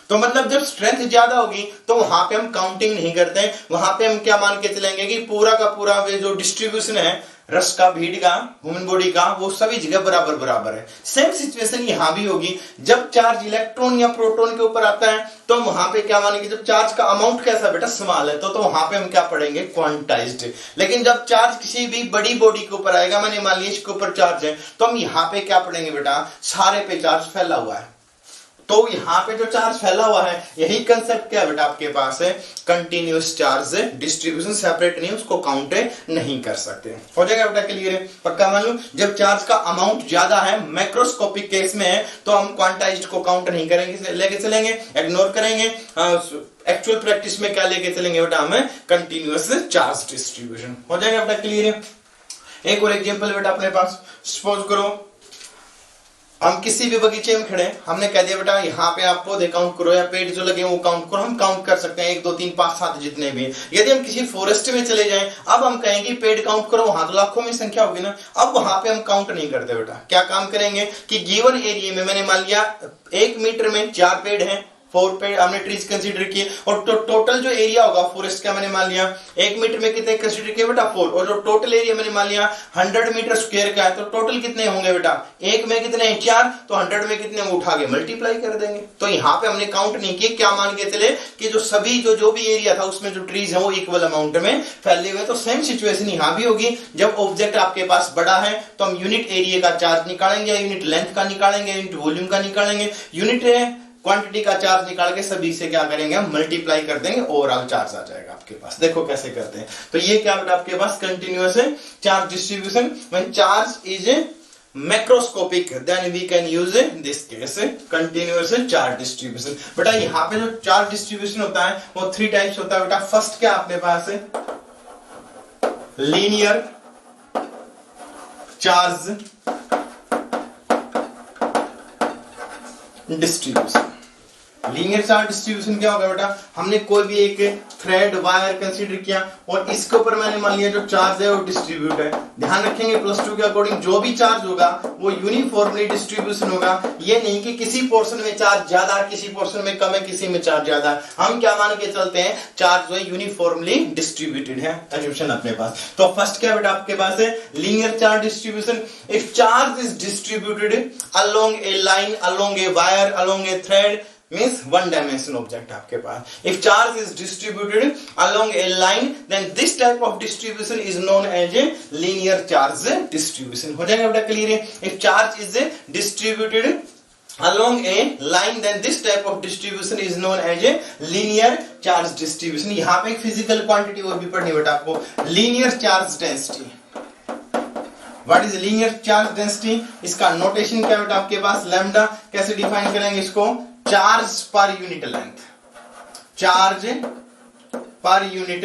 तो मतलब जब स्ट्रेंथ ज्यादा होगी तो वहां पे हम काउंटिंग नहीं करते हैं, वहां पे हम क्या मान के चलेंगे कि पूरा का पूरा जो डिस्ट्रीब्यूशन है रस का, भीड़ का, ह्यूमन बॉडी का, वो सभी जगह बराबर बराबर है। सेम सिचुएशन यहां भी होगी। जब चार्ज इलेक्ट्रॉन या प्रोटॉन के ऊपर आता है तो हम वहां पे क्या मानेंगे, जब चार्ज का अमाउंट कैसा बेटा स्मॉल है तो वहां पे हम क्या पढ़ेंगे क्वांटाइज्ड। लेकिन जब चार्ज किसी भी बड़ी बॉडी के ऊपर आएगा, मैंने मान लिया इसके ऊपर चार्ज है, तो हम यहाँ पे क्या पढ़ेंगे बेटा, सारे पे चार्ज फैला हुआ है। तो यहाँ पे जो चार्ज फैला हुआ है, यही कंसेप्ट क्या बेटा आपके पास है कंटिन्यूअस चार्ज डिस्ट्रीब्यूशन, सेपरेट नहीं, उसको काउंट नहीं कर सकते। हो जाएगा बेटा क्लियर है, पक्का मान लो। जब चार्ज का अमाउंट ज्यादा है, मैक्रोस्कोपिक केस में है, तो हम क्वांटाइज्ड को काउंट नहीं करेंगे, लेके चलेंगे, इग्नोर करेंगे। एक्चुअल प्रैक्टिस में क्या लेके चलेंगे बेटा, हमें कंटिन्यूअस चार्ज डिस्ट्रीब्यूशन। हो जाएगा बेटा क्लियर है। एक और एग्जांपल बेटा अपने पास, सपोज करो हम किसी भी बगीचे में खड़े, हमने कह दिया बेटा यहाँ पे आप पौधे काउंट करो या पेड़ जो लगे वो काउंट करो। हम काउंट कर सकते हैं 1 2 3 5 7 जितने भी। यदि हम किसी फॉरेस्ट में चले जाएं, अब हम कहेंगे पेड़ काउंट करो, वहां तो लाखों में संख्या होगी ना। अब वहां पे हम काउंट नहीं करते बेटा, क्या काम करेंगे कि गिवन एरिया में मैंने मान लिया 1 मीटर में 4 पेड़ हैं, 4 पे हमने ट्रीज कंसीडर किए और टोटल जो एरिया होगा फॉरेस्ट का मैंने मान लिया 1 मीटर में कितने कंसीडर किए बेटा 4, और जो टोटल एरिया मैंने मान लिया 100 मीटर स्क्वायर का है, तो टोटल कितने होंगे बेटा, 1 में कितने हैं 4, तो 100 में कितने वो उठा के मल्टीप्लाई कर देंगे। तो यहाँ पे हमने काउंट नहीं किए, क्या मान के चले कि जो सभी जो भी एरिया था उसमें जो ट्रीज है वो इक्वल अमाउंट में फैले हुए। तो सेम सिचुएशन यहाँ भी होगी, जब ऑब्जेक्ट आपके पास बड़ा है तो हम यूनिट एरिया का चार्ज निकालेंगे, यूनिट लेंथ का निकालेंगे, यूनिट वॉल्यूम का निकालेंगे, यूनिट क्वांटिटी का चार्ज निकाल के सभी से क्या करेंगे हम मल्टीप्लाई कर देंगे, ओवरऑल चार्ज आ जाएगा आपके पास। देखो कैसे करते हैं। तो ये क्या बेटा आपके पास कंटिन्यूअस है charge distribution. When charge is macroscopic then we can use this case continuous charge distribution. बेटा यहाँ पे जो चार्ज डिस्ट्रीब्यूशन होता है वो 3 टाइप्स होता है बेटा। फर्स्ट क्या अपने पास है linear charge distribution. Linear charge distribution क्या होगा बेटा, हमने कोई भी एक थ्रेड वायर कंसीडर किया और इसके ऊपर मैंने मान लिया जो चार्ज है वो डिस्ट्रीब्यूट है। ध्यान रखेंगे +2 के अकॉर्डिंग जो भी चार्ज होगा वो यूनिफॉर्मली डिस्ट्रीब्यूशन होगा। ये नहीं कि किसी पोर्शन में चार्ज ज्यादा, किसी पोर्शन में कम है, किसी में चार्ज ज्यादा है। हम क्या मान के चलते हैं, चार्ज जो है यूनिफॉर्मली डिस्ट्रीब्यूटेड है। एज्यूम्शन अपने पास। तो फर्स्ट क्या बेटा आपके पास है linear charge distribution. If charge is distributed along a line, along a wire, along A thread, means one dimension object आपके पास। If charge is distributed along a line, then this type of distribution is known as a linear charge distribution। हो जाएगा बेटा क्लियर है। If charge is distributed along a line, then this type of distribution is known as a linear charge distribution। यहाँ पे एक फिजिकल क्वांटिटी और भी पढ़नी बेटा आपको, linear charge density। What is linear charge density? इसका नोटेशन क्या बेटा आपके पास, लैम्डा। कैसे डिफाइन करेंगे इसको, charge per unit length, charge per unit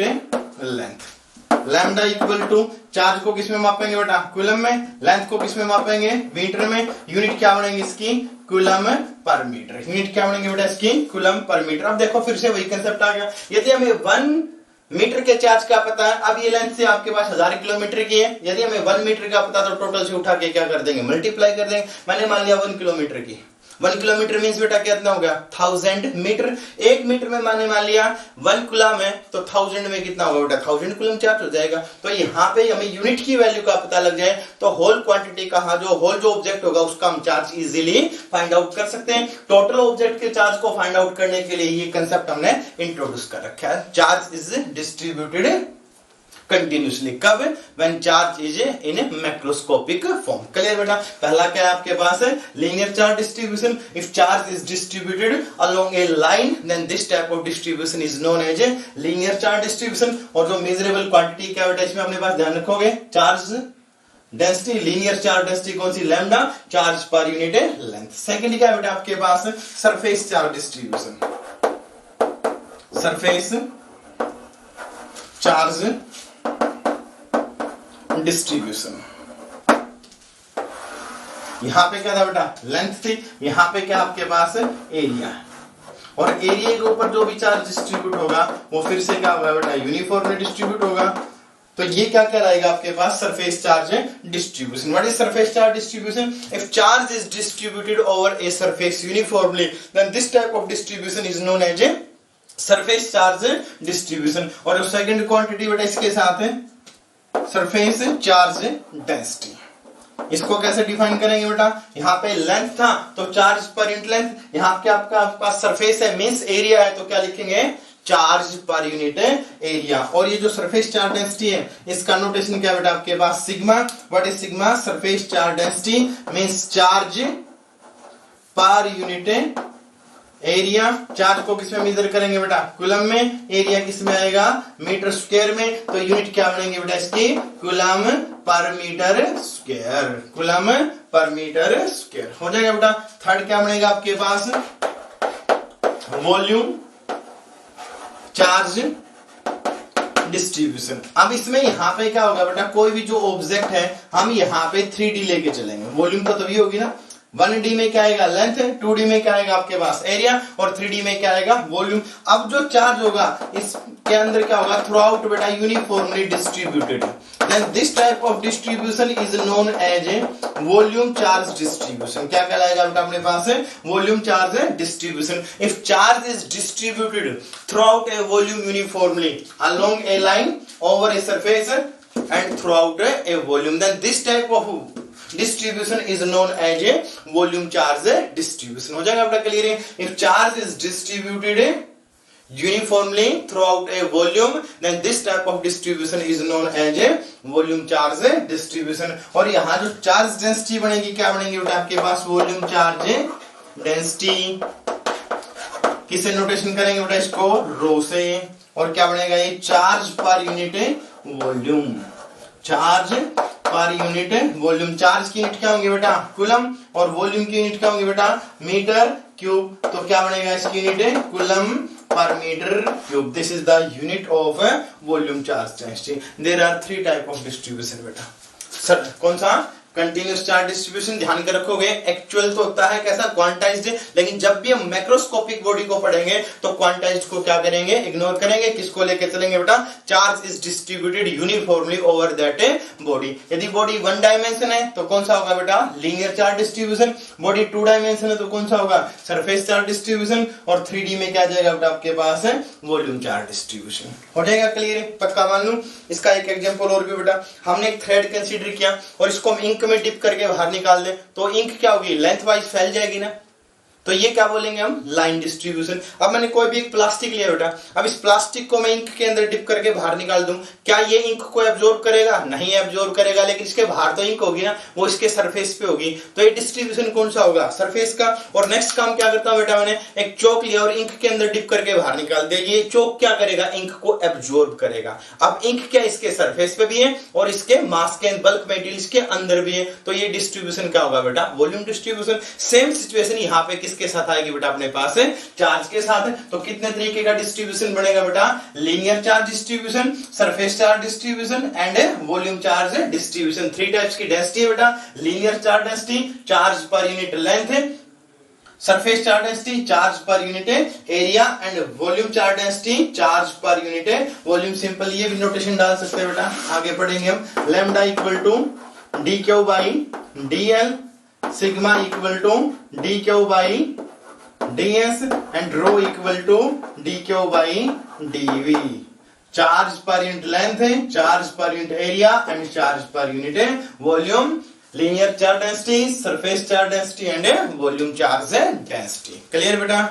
length. Lambda equal to charge को किसमें मापेंगे बेटा, कूलम में, लेंथ को किसमें मापेंगे, मीटर में। यूनिट क्या बनेगी इसकी, कूलम पर मीटर। यूनिट क्या बनेगी बेटा इसकी, कूलम पर मीटर। अब देखो फिर से वही कंसेप्ट आ गया। यदि हमें 1 मीटर के चार्ज का पता है, अब ये लेंथ से आपके पास 1000 किलोमीटर की है, यदि हमें 1 मीटर का पता तो टोटल से उठा के क्या कर देंगे, मल्टीप्लाई कर देंगे। मैंने मान लिया 1 किलोमीटर की, 1 किलोमीटर मीन्स बेटा कितना हो गया 1000 मीटर। 1 मीटर में मैंने मान लिया 1 कूलम है, तो 1000 में कितना होगा बेटा 1000 कूलम चार्ज हो जाएगा। तो यहाँ पे हमें यूनिट की वैल्यू का पता लग जाए तो होल क्वांटिटी का होल जो ऑब्जेक्ट होगा उसका हम चार्ज इजीली फाइंड आउट कर सकते हैं। टोटल ऑब्जेक्ट के चार्ज को फाइंड आउट करने के लिए ये कंसेप्ट हमने इंट्रोड्यूस कर रखा है। चार्ज इज डिस्ट्रीब्यूटेड कंटिन्यूसली, कब, when charge is in a macroscopic form. Clear बेटा। पहला क्या है आपके पास है linear charge distribution. If charge is distributed along a line, then this type of distribution is known as a linear charge distribution. और जो मेजरेबल क्वांटिटी क्या बेटा इसमें अपने पास ध्यान रखोगे, charge density, linear charge density कौन सी, lambda, charge per unit length. Second क्या बेटा आपके पास surface charge distribution. Surface charge distribution. यहां पे क्या था बेटा, लेंथ थी, यहां पे क्या आपके पास एरिया है, और एरिया के ऊपर जो भी चार्ज डिस्ट्रीब्यूट होगा वो फिर से क्या होगा बेटा, यूनिफॉर्मली डिस्ट्रीब्यूट होगा। तो ये क्या कहलाएगा आपके पास, surface charge distribution. What is surface charge distribution? If charge is distributed over a surface uniformly, then this type of distribution is known as a surface charge distribution. और जो सेकंड क्वांटिटी बेटा इसके साथ है सरफेस चार्ज डेंसिटी। इसको कैसे डिफाइन करेंगे बेटा, यहाँ पे लेंथ था तो चार्ज पर यूनिट लेंथ, यहाँ पे आपका पास सरफेस है मींस एरिया है तो क्या लिखेंगे, चार्ज पर यूनिट एरिया। और ये जो सरफेस चार्ज डेंसिटी है इसका नोटेशन क्या बेटा आपके पास, sigma. What is sigma? Surface charge density means charge per unit area. Charge को किसमें मेजर करेंगे बेटा, कूलम में, एरिया किसमें आएगा, मीटर स्क्वायर में। तो यूनिट क्या बनेंगे बेटा इसकी, coulomb per metre square, coulomb per metre square हो जाएगा बेटा। थर्ड क्या बनेगा आपके पास, वॉल्यूम चार्ज डिस्ट्रीब्यूशन। अब इसमें यहां पे क्या होगा बेटा, कोई भी जो ऑब्जेक्ट है हम यहाँ पे 3D लेके चलेंगे। वॉल्यूम तो तभी होगी ना, 1D में क्या आएगा लेंथ, 2D में क्या आएगा आपके पास एरिया, और 3D में क्या आएगा वॉल्यूम। अब जो चार्ज होगा इसके अंदर क्या होगा, थ्रू आउट बेटा uniformly distributed, then this type of distribution is known as a volume charge distribution. क्या कहलाएगा बेटा अपने पास है, volume charge distribution. If charge is distributed throughout a volume uniformly along a line over a surface and throughout a volume, then this type of distribution is known as a volume charge distribution। हो जाएगा बेटा क्लियर है। if charge is distributed uniformly throughout a volume then this type of distribution is known as a volume charge distribution। और यहाँ जो चार्ज डेंसिटी बनेगी क्या बनेगी बेटा आपके पास, वॉल्यूम चार्ज डेंसिटी। किसे नोटेशन करेंगे बेटा इसको, रो से। और क्या बनेगा ये, charge per unit volume, charge per unit volume. Charge की यूनिट क्या होंगे बेटा, कूलम, और वॉल्यूम की यूनिट क्या होंगे बेटा, मीटर क्यूब। तो क्या बनेगा इसकी unit, coulomb per metre cube. This is the unit of volume charge density. There are 3 type of distribution बेटा। सर कौन सा, कंटिन्यूस चार्ज डिस्ट्रीब्यूशन। ध्यान कर रखोगे एक्चुअल तो होता है कैसा, क्वांटाइज्ड, लेकिन जब भी हम मैक्रोस्कोपिक बॉडी को पढ़ेंगे तो क्वांटाइज्ड को क्या करेंगे, इग्नोर करेंगे। किसको लेके चलेंगे बेटा, charge is distributed uniformly over that body. यदि बॉडी 1 डायमेंशन है तो कौन सा होगा बेटा, linear charge distribution. Body 2 dimension है तो कौन सा होगा, सरफेस चार्ज डिस्ट्रीब्यूशन। और 3D में क्या जाएगा बेटा आपके पास है, वॉल्यूम चार्ज डिस्ट्रीब्यूशन। हो जाएगा क्लियर, पक्का मान लूं। इसका एक एग्जांपल और भी बेटा, हमने एक थ्रेड कंसीडर किया और इसको हम इंक में डिप करके बाहर निकाल दे तो इंक क्या होगी, लेंथ वाइज फैल जाएगी ना, तो ये क्या बोलेंगे हम, लाइन डिस्ट्रीब्यूशन। अब मैंने कोई भी एक प्लास्टिक लिया बेटा, अब इस प्लास्टिक को मैं इंक के अंदर डिप करके बाहर निकाल दूं, क्या ये इंक को एब्जॉर्ब करेगा, नहीं एब्जॉर्ब करेगा, लेकिन इसके बाहर तो इंक होगी ना, वो इसके सरफेस पे होगी। तो ये डिस्ट्रीब्यूशन कौन सा होगा, सरफेस का। और नेक्स्ट काम क्या करता हूं बेटा, मैंने एक चौक लिया और इंक के अंदर डिप करके बाहर निकाल दिया, ये चौक क्या करेगा, इंक को एब्जॉर्ब करेगा। अब इंक क्या इसके सरफेस पे भी है और इसके मास के बल्क मटेरियल के अंदर भी है, तो ये डिस्ट्रीब्यूशन क्या होगा बेटा, वॉल्यूम डिस्ट्रीब्यूशन। सेम सिचुएशन यहाँ पे किसके साथ आएगी बेटा, अपने पास है चार्ज के साथ। तो कितने तरीके का डिस्ट्रीब्यूशन बनेगा बेटा, linear charge distribution, surface charge distribution and volume charge distribution. 3 types की डेंसिटी है बेटा, linear charge density, charge per unit length, surface charge density, charge per unit area, and volume charge density, charge per unit volume. Simple ये भी नोटेशन डाल सकते हैं बेटा, आगे पढ़ेंगे हम। Lambda equal to D Q by D L, sigma equal to D Q by ds and rho equal to dq by dv। Charge per unit length है, charge per unit area and charge per unit volume, linear charge density, surface charge density and volume charge density. Clear बेटा।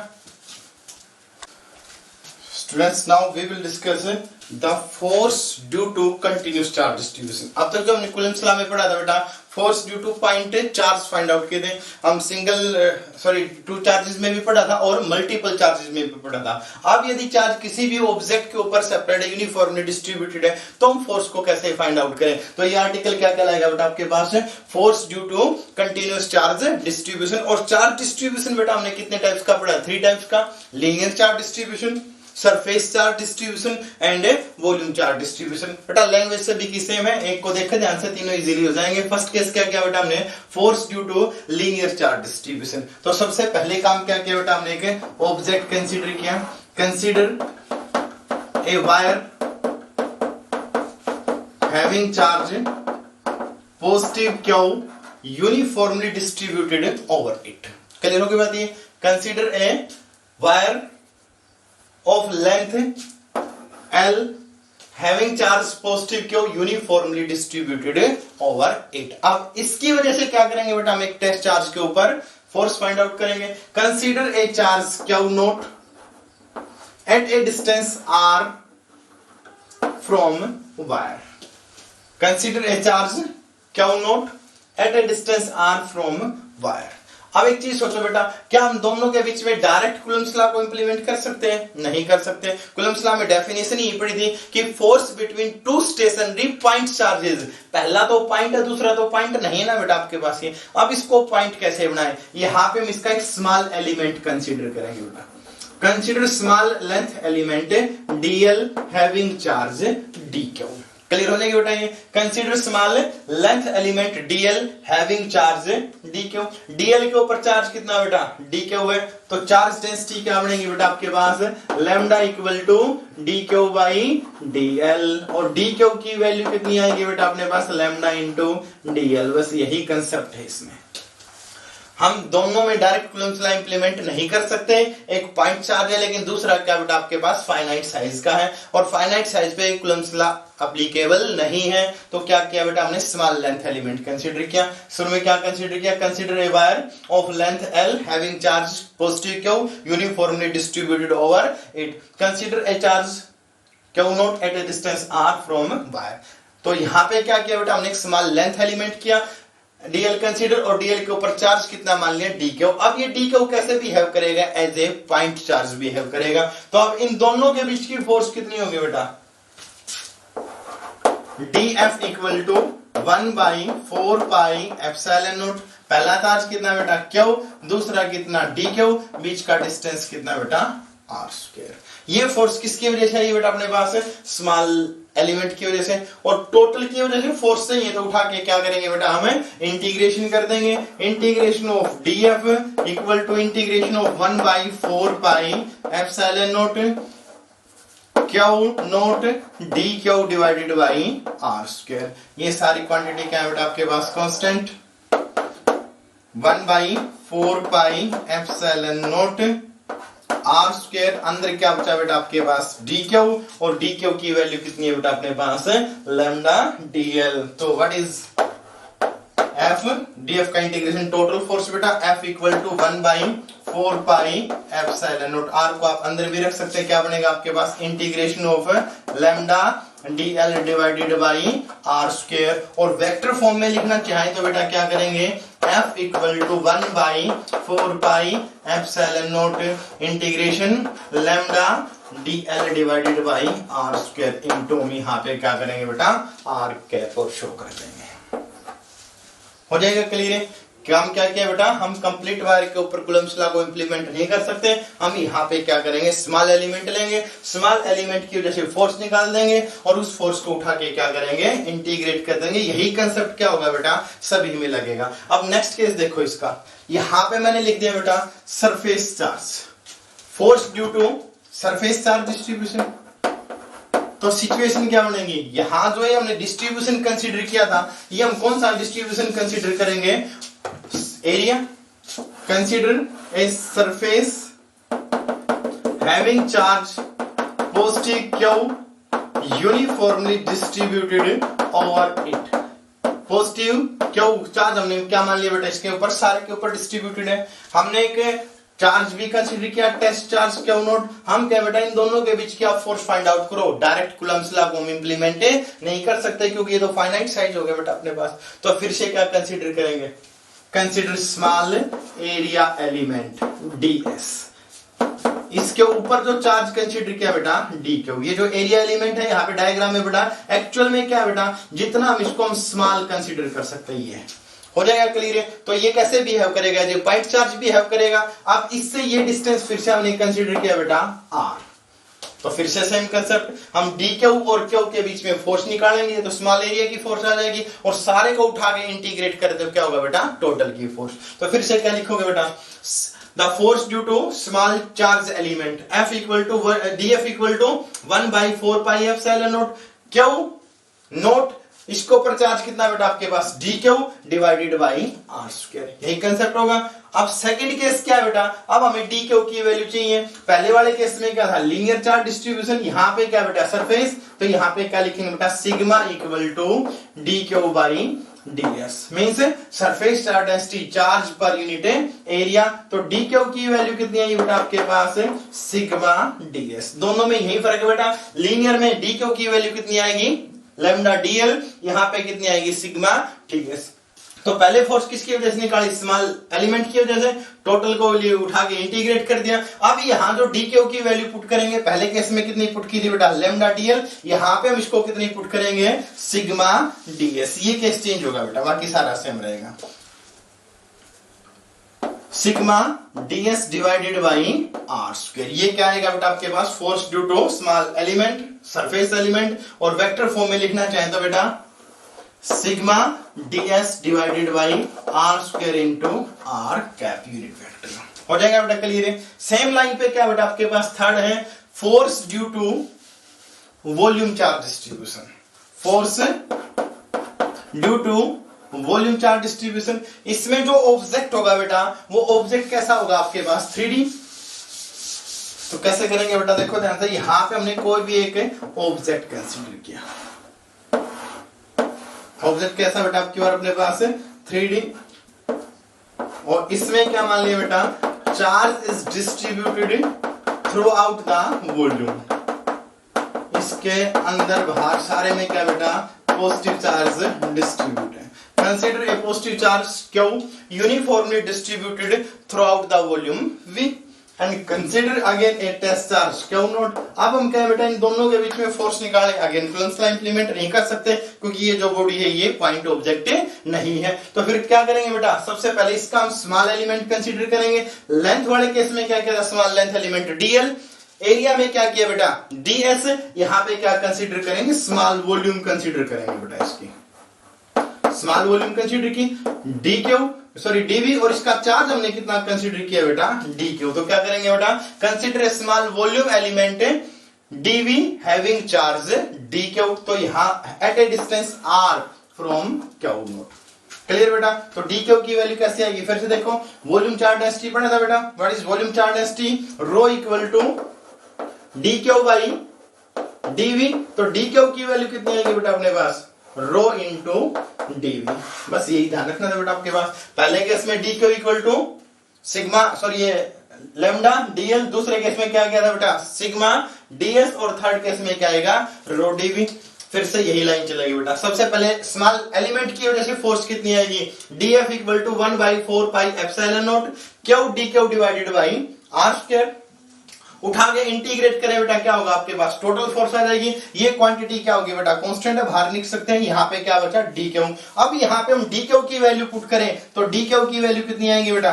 Students now we will discuss the force due to continuous charge distribution. अब तक जो हमने कूलम्ब्स लॉ में पढ़ा था बेटा, force due two point charge find out किए थे हम, टू चार्जेस में भी पढ़ा था और मल्टीपल चार्जेस में भी पढ़ा था। अब यदि चार्ज किसी भी ऑब्जेक्ट के ऊपर सेपरेट यूनिफॉर्मली डिस्ट्रीब्यूटेड है तो हम फोर्स को कैसे फाइंड आउट करें, तो ये आर्टिकल क्या कहलाएगा बेटा आपके पास है, force due to continuous charge distribution. और चार्ज डिस्ट्रीब्यूशन बेटा हमने कितने टाइप्स का पढ़ा, 3 टाइप्स का, linear charge distribution, surface charge distribution and volume charge distribution. बेटा लैंग्वेज से भी की सेम है, एक को देखा ध्यान से, तीनों इजीली हो जाएंगे। फर्स्ट केस क्या किया बेटा हमने, force due to linear charge distribution. तो सबसे पहले काम क्या किया बेटा हमने, एक ऑब्जेक्ट कंसीडर किया, consider a wire having charge positive Q uniformly distributed over it. Clear हो गई बात ये, consider a wire of length L having charge positive Q uniformly distributed over it। अब इसकी वजह से क्या करेंगे बेटा, हम एक टेस्ट चार्ज के ऊपर फोर्स फाइंड आउट करेंगे। Consider a charge Q naught at a distance R from wire। Consider a charge Q naught at a distance R from wire। अब एक चीज सोचो बेटा, क्या हम दोनों के बीच में डायरेक्ट कूलम्ब्स लॉ को इंप्लीमेंट कर सकते हैं, नहीं कर सकते। कूलम्ब्स लॉ में डेफिनेशन ही पड़ी थी कि force between 2 stationary point charges, पहला तो पॉइंट है दूसरा तो पॉइंट नहीं है ना बेटा आपके पास ये। अब इसको पॉइंट कैसे बनाए, यहाँ पे हम इसका एक स्मॉल एलिमेंट कंसीडर करेंगे बेटा। Consider small length element dl having charge dq। Clear हो जाएगी बेटा ये। Consider small length element dl having charge dq. Dl के ऊपर चार्ज कितना बेटा डीक्यू है, तो चार्ज डेंसिटी क्या बनेगी बेटा आपके पास lambda equal to D Q by D L, और डीक्यू की वैल्यू कितनी आएगी बेटा अपने पास लैम्डा इंटू डीएल। बस यही कंसेप्ट है इसमें। हम दोनों में डायरेक्ट कूलम्ब्स लॉ इंप्लीमेंट नहीं कर सकते, एक पॉइंट चार्ज है लेकिन दूसरा क्या बेटा आपके पास फाइनाइट साइज का है, और फाइनाइट साइज पे कूलम्ब्स लॉ एप्लीकेबल नहीं है। तो क्या किया बेटा हमने स्मॉल लेंथ एलिमेंट कंसीडर किया। शुरू में क्या कंसीडर किया, consider a wire of length L having charge positive Q uniformly distributed over it. Consider a charge Q naught at a distance R from wire. तो यहां पे क्या किया बेटा हमने एक स्मॉल लेंथ एलिमेंट किया, डीएल कंसीडर, और डीएल के ऊपर चार्ज कितना मान लिया डीक्यू। अब ये डीक्यू कैसे बिहेव करेगा, as a point charge behave करेगा। तो अब इन दोनों के बीच की फोर्स कितनी होगी बेटा, डीएफ इक्वल टू 1/4πε0। पहला चार्ज कितना बेटा क्यू, दूसरा कितना डीक्यू, बीच का डिस्टेंस कितना बेटा आर स्क्वायर। ये फोर्स किसकी वजह से आई बेटा अपने पास स्मॉल एलिमेंट की वजह से, और टोटल की वजह से फोर्स से ही है। तो उठा के क्या करेंगे बेटा हमें इंटीग्रेशन कर देंगे, integration of D F equal to integration of 1/4πε0 Q naught D Q divided by R square. ये सारी क्वांटिटी क्या है बेटा आपके पास कांस्टेंट 1/4πε0 आर स्क्वायर। अंदर क्या बचा बेटा आपके पास डी क्यू, और डी क्यू की वैल्यू कितनी है बेटा अपने पास लैम्डा डीएल। तो व्हाट इज एफ, डीएफ का इंटीग्रेशन टोटल फोर्स बेटा एफ इक्वल टू 1/4πε0। आर को आप अंदर भी रख सकते हैं, क्या बनेगा आपके पास integration of lambda D L divided by R square. और वेक्टर फॉर्म में लिखना चाहें तो बेटा क्या करेंगे, F equal to 1/4πε0 integration lambda D L divided by R square into यहाँ पे क्या करेंगे बेटा आर कैप और शो कर देंगे। हो जाएगा क्लियर है। काम क्या किया बेटा, हम कंप्लीट वायर के ऊपर कूलम्ब्स लॉ को इंप्लीमेंट नहीं कर सकते, हम यहाँ पे क्या करेंगे स्मॉल एलिमेंट लेंगे, स्मॉल एलिमेंट की वजह से फोर्स निकाल देंगे, और उस फोर्स को उठा के क्या करेंगे इंटीग्रेट कर देंगे। यही कंसेप्ट क्या होगा बेटा सभी में लगेगा। अब नेक्स्ट केस देखो इसका, यहाँ पे मैंने लिख दिया बेटा surface charge, force due to surface charge distribution. तो सिचुएशन क्या बनेगी, यहां जो है हमने डिस्ट्रीब्यूशन कंसीडर किया था, ये हम कौन सा डिस्ट्रीब्यूशन कंसीडर करेंगे, area. Consider a surface having charge positive Q uniformly distributed over it. Positive Q charge हमने क्या मान लिया बेटा, इसके ऊपर सारे के ऊपर डिस्ट्रीब्यूटेड है। हमने एक चार्ज भी कंसीडर किया टेस्ट चार्ज क्यू नोट। हम क्या बेटा इन दोनों के बीच क्या फोर्स फाइंड आउट करो, डायरेक्ट कूलम्ब्स लॉ को हम इंप्लीमेंट नहीं कर सकते क्योंकि ये तो फाइनाइट साइज हो गया बेटा अपने पास। तो फिर से क्या कंसीडर करेंगे, consider small area element ds। इसके ऊपर जो चार्ज कंसीडर किया बेटा डी क्यू, ये जो एरिया एलिमेंट है यहाँ पे डायग्राम में बेटा एक्चुअल में क्या है बेटा, जितना हम इसको हम स्मॉल कंसीडर कर सकते हैं। ये हो जाएगा क्लियर है। तो ये कैसे बिहेव करेगा, जो पॉइंट चार्ज बिहेव करेगा। अब इससे ये डिस्टेंस फिर से हमने कंसीडर किया बेटा r, तो फिर से सेम कंसेप्ट, हम डी क्यू और क्यू के बीच में फोर्स निकालेंगे तो स्मॉल एरिया की फोर्स आ जाएगी, और सारे को उठा के इंटीग्रेट कर दो क्या होगा बेटा टोटल की फोर्स। तो फिर से क्या लिखोगे बेटा, the force due to small charge element F equal to DF equal to 1/4πε0 Q naught, इसके ऊपर चार्ज कितना बेटा आपके पास D Q divided by R square. यही कंसेप्ट होगा। अब सेकंड केस क्या है बेटा, अब हमें डी क्यू की वैल्यू चाहिए। पहले वाले केस में क्या था लीनियर चार्ज डिस्ट्रीब्यूशन, यहाँ पे क्या बेटा सरफेस, तो यहाँ पे क्या लिखेंगे बेटा sigma equal to D Q by ds means surface charge density charge per unit area. तो डी क्यू की वैल्यू कितनी आई बेटा आपके पास सिग्मा ds। दोनों में यही फर्क है बेटा, लीनियर में डी क्यू की वैल्यू कितनी आएगी लैम्डा डीएल, यहाँ पे कितनी आएगी सिग्मा ds। तो पहले फोर्स किसकी वजह से निकाली, स्मॉल एलिमेंट की वजह से, टोटल को उठा के इंटीग्रेट कर दिया। अब यहाँ जो डी क्यू की वैल्यू पुट करेंगे, पहले केस में कितनी पुट की थी बेटा लैम्डा डीएल, यहाँ पे हम इसको कितनी पुट करेंगे सिग्मा ds। ये केस चेंज होगा बेटा, बाकी सारा सेम रहेगा। Sigma ds divided by R square. ये क्या आएगा बेटा आपके पास, force due to small element, surface element, और वेक्टर फॉर्म में लिखना चाहें तो बेटा sigma ds divided by R square into R cap, unit vector. हो जाएगा बेटा क्लियर है। सेम लाइन पे क्या बेटा आपके पास थर्ड है, force due to volume charge distribution. Force due to volume charge distribution, इसमें जो ऑब्जेक्ट होगा बेटा वो ऑब्जेक्ट कैसा होगा आपके पास 3D। तो कैसे करेंगे बेटा, देखो ध्यान से, यहां पे हमने कोई भी एक ऑब्जेक्ट कंसीडर किया। ऑब्जेक्ट कैसा बेटा आपके पास अपने पास 3D, और इसमें क्या मान लिया बेटा, charge is distributed throughout the volume. इसके अंदर बाहर सारे में क्या बेटा पॉजिटिव चार्ज डिस्ट्रीब्यूट है। Consider a positive charge Q uniformly distributed throughout the volume V and consider again a test charge Q naught. अब हम क्या बेटा इन दोनों के बीच में फोर्स निकालें, अगेन कूलम्ब्स लॉ इंप्लीमेंट नहीं कर सकते क्योंकि ये जो बॉडी है ये पॉइंट ऑब्जेक्ट नहीं है। तो फिर क्या करेंगे बेटा, सबसे पहले इसका हम स्मॉल एलिमेंट कंसीडर करेंगे। लेंथ वाले केस में क्या किया था, small length element dl। Area में क्या किया बेटा ds। यहां पे क्या कंसीडर करेंगे, स्मॉल वॉल्यूम कंसीडर करेंगे बेटा, इसकी स्मॉल वॉल्यूम कंसीडर की dv, और इसका चार्ज हमने कितना कंसीडर किया बेटा dq। तो क्या करेंगे बेटा, consider small volume element dv having charge dq। तो यहां at a distance r from q naught. Clear बेटा। तो dq की वैल्यू कैसे आएगी, फिर से देखो, वॉल्यूम चार्ज डेंसिटी पढ़ा था बेटा, what is volume charge density, rho equal to dq by dv। तो dq की वैल्यू कितनी आएगी बेटा अपने पास, रो इंटू dv। बस यही ध्यान रखना था बेटा आपके पास। पहले केस में dq equal to sigma, sorry ये लेमडा dl, दूसरे केस में क्या किया था बेटा सिग्मा ds, और थर्ड केस में क्या आएगा रो dv। फिर से यही लाइन चलेगी बेटा। सबसे पहले स्मॉल एलिमेंट की वजह से फोर्स कितनी आएगी, df equal to 1/4 pi epsilon naught q dq divided by r square. उठा के इंटीग्रेट करें बेटा, क्या होगा आपके पास टोटल फोर्स आ जाएगी। ये क्वांटिटी क्या होगी बेटा, कांस्टेंट है, बाहर लिख सकते हैं। यहाँ पे क्या बचा dq। अब यहाँ पे हम dq की वैल्यू पुट करें तो dq की वैल्यू कितनी आएगी बेटा,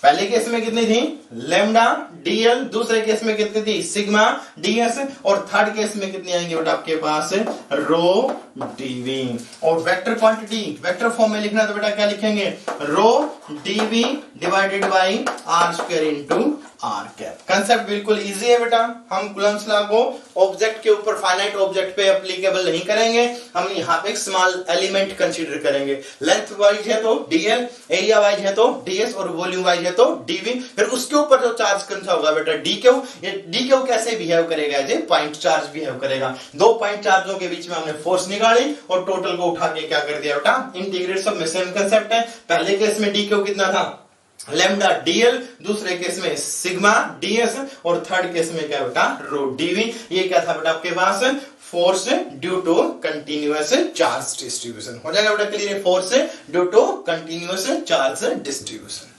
पहले केस में कितनी थी लेमडा dl, दूसरे केस में कितनी थी सिग्मा ds, और थर्ड केस में कितनी आएंगे बेटा आपके पास रो dv। और वेक्टर क्वांटिटी वेक्टर फॉर्म में लिखना तो बेटा क्या लिखेंगे, रो dv divided by r square into r cap. Concept बिल्कुल इजी है बेटा। हम कूलम्ब्स लॉ को ऑब्जेक्ट के ऊपर, फाइनाइट ऑब्जेक्ट पे एप्लीकेबल नहीं करेंगे, हम यहाँ पे एक स्मॉल एलिमेंट कंसीडर करेंगे। लेंथ वाइज है तो dl, एरिया वाइज है तो ds, और वॉल्यूम वाइज है तो dv। फिर उसके ऊपर जो चार्ज कौन सा होगा बेटा dq। ये dq कैसे बिहेव करेगा, as a point charge behave करेगा। दो पॉइंट चार्जों के बीच में हमने फोर्स निकाली और टोटल को उठा के क्या कर दिया बेटा इंटीग्रेट। सब में सेम कंसेप्ट है। पहले केस में dq कितना था लेमडा dl, दूसरे केस में सिग्मा ds, और थर्ड केस में क्या बेटा रो dv। ये क्या था बेटा आपके पास force due to continuous charge distribution. हो जाएगा बेटा clear, force due to continuous charge distribution.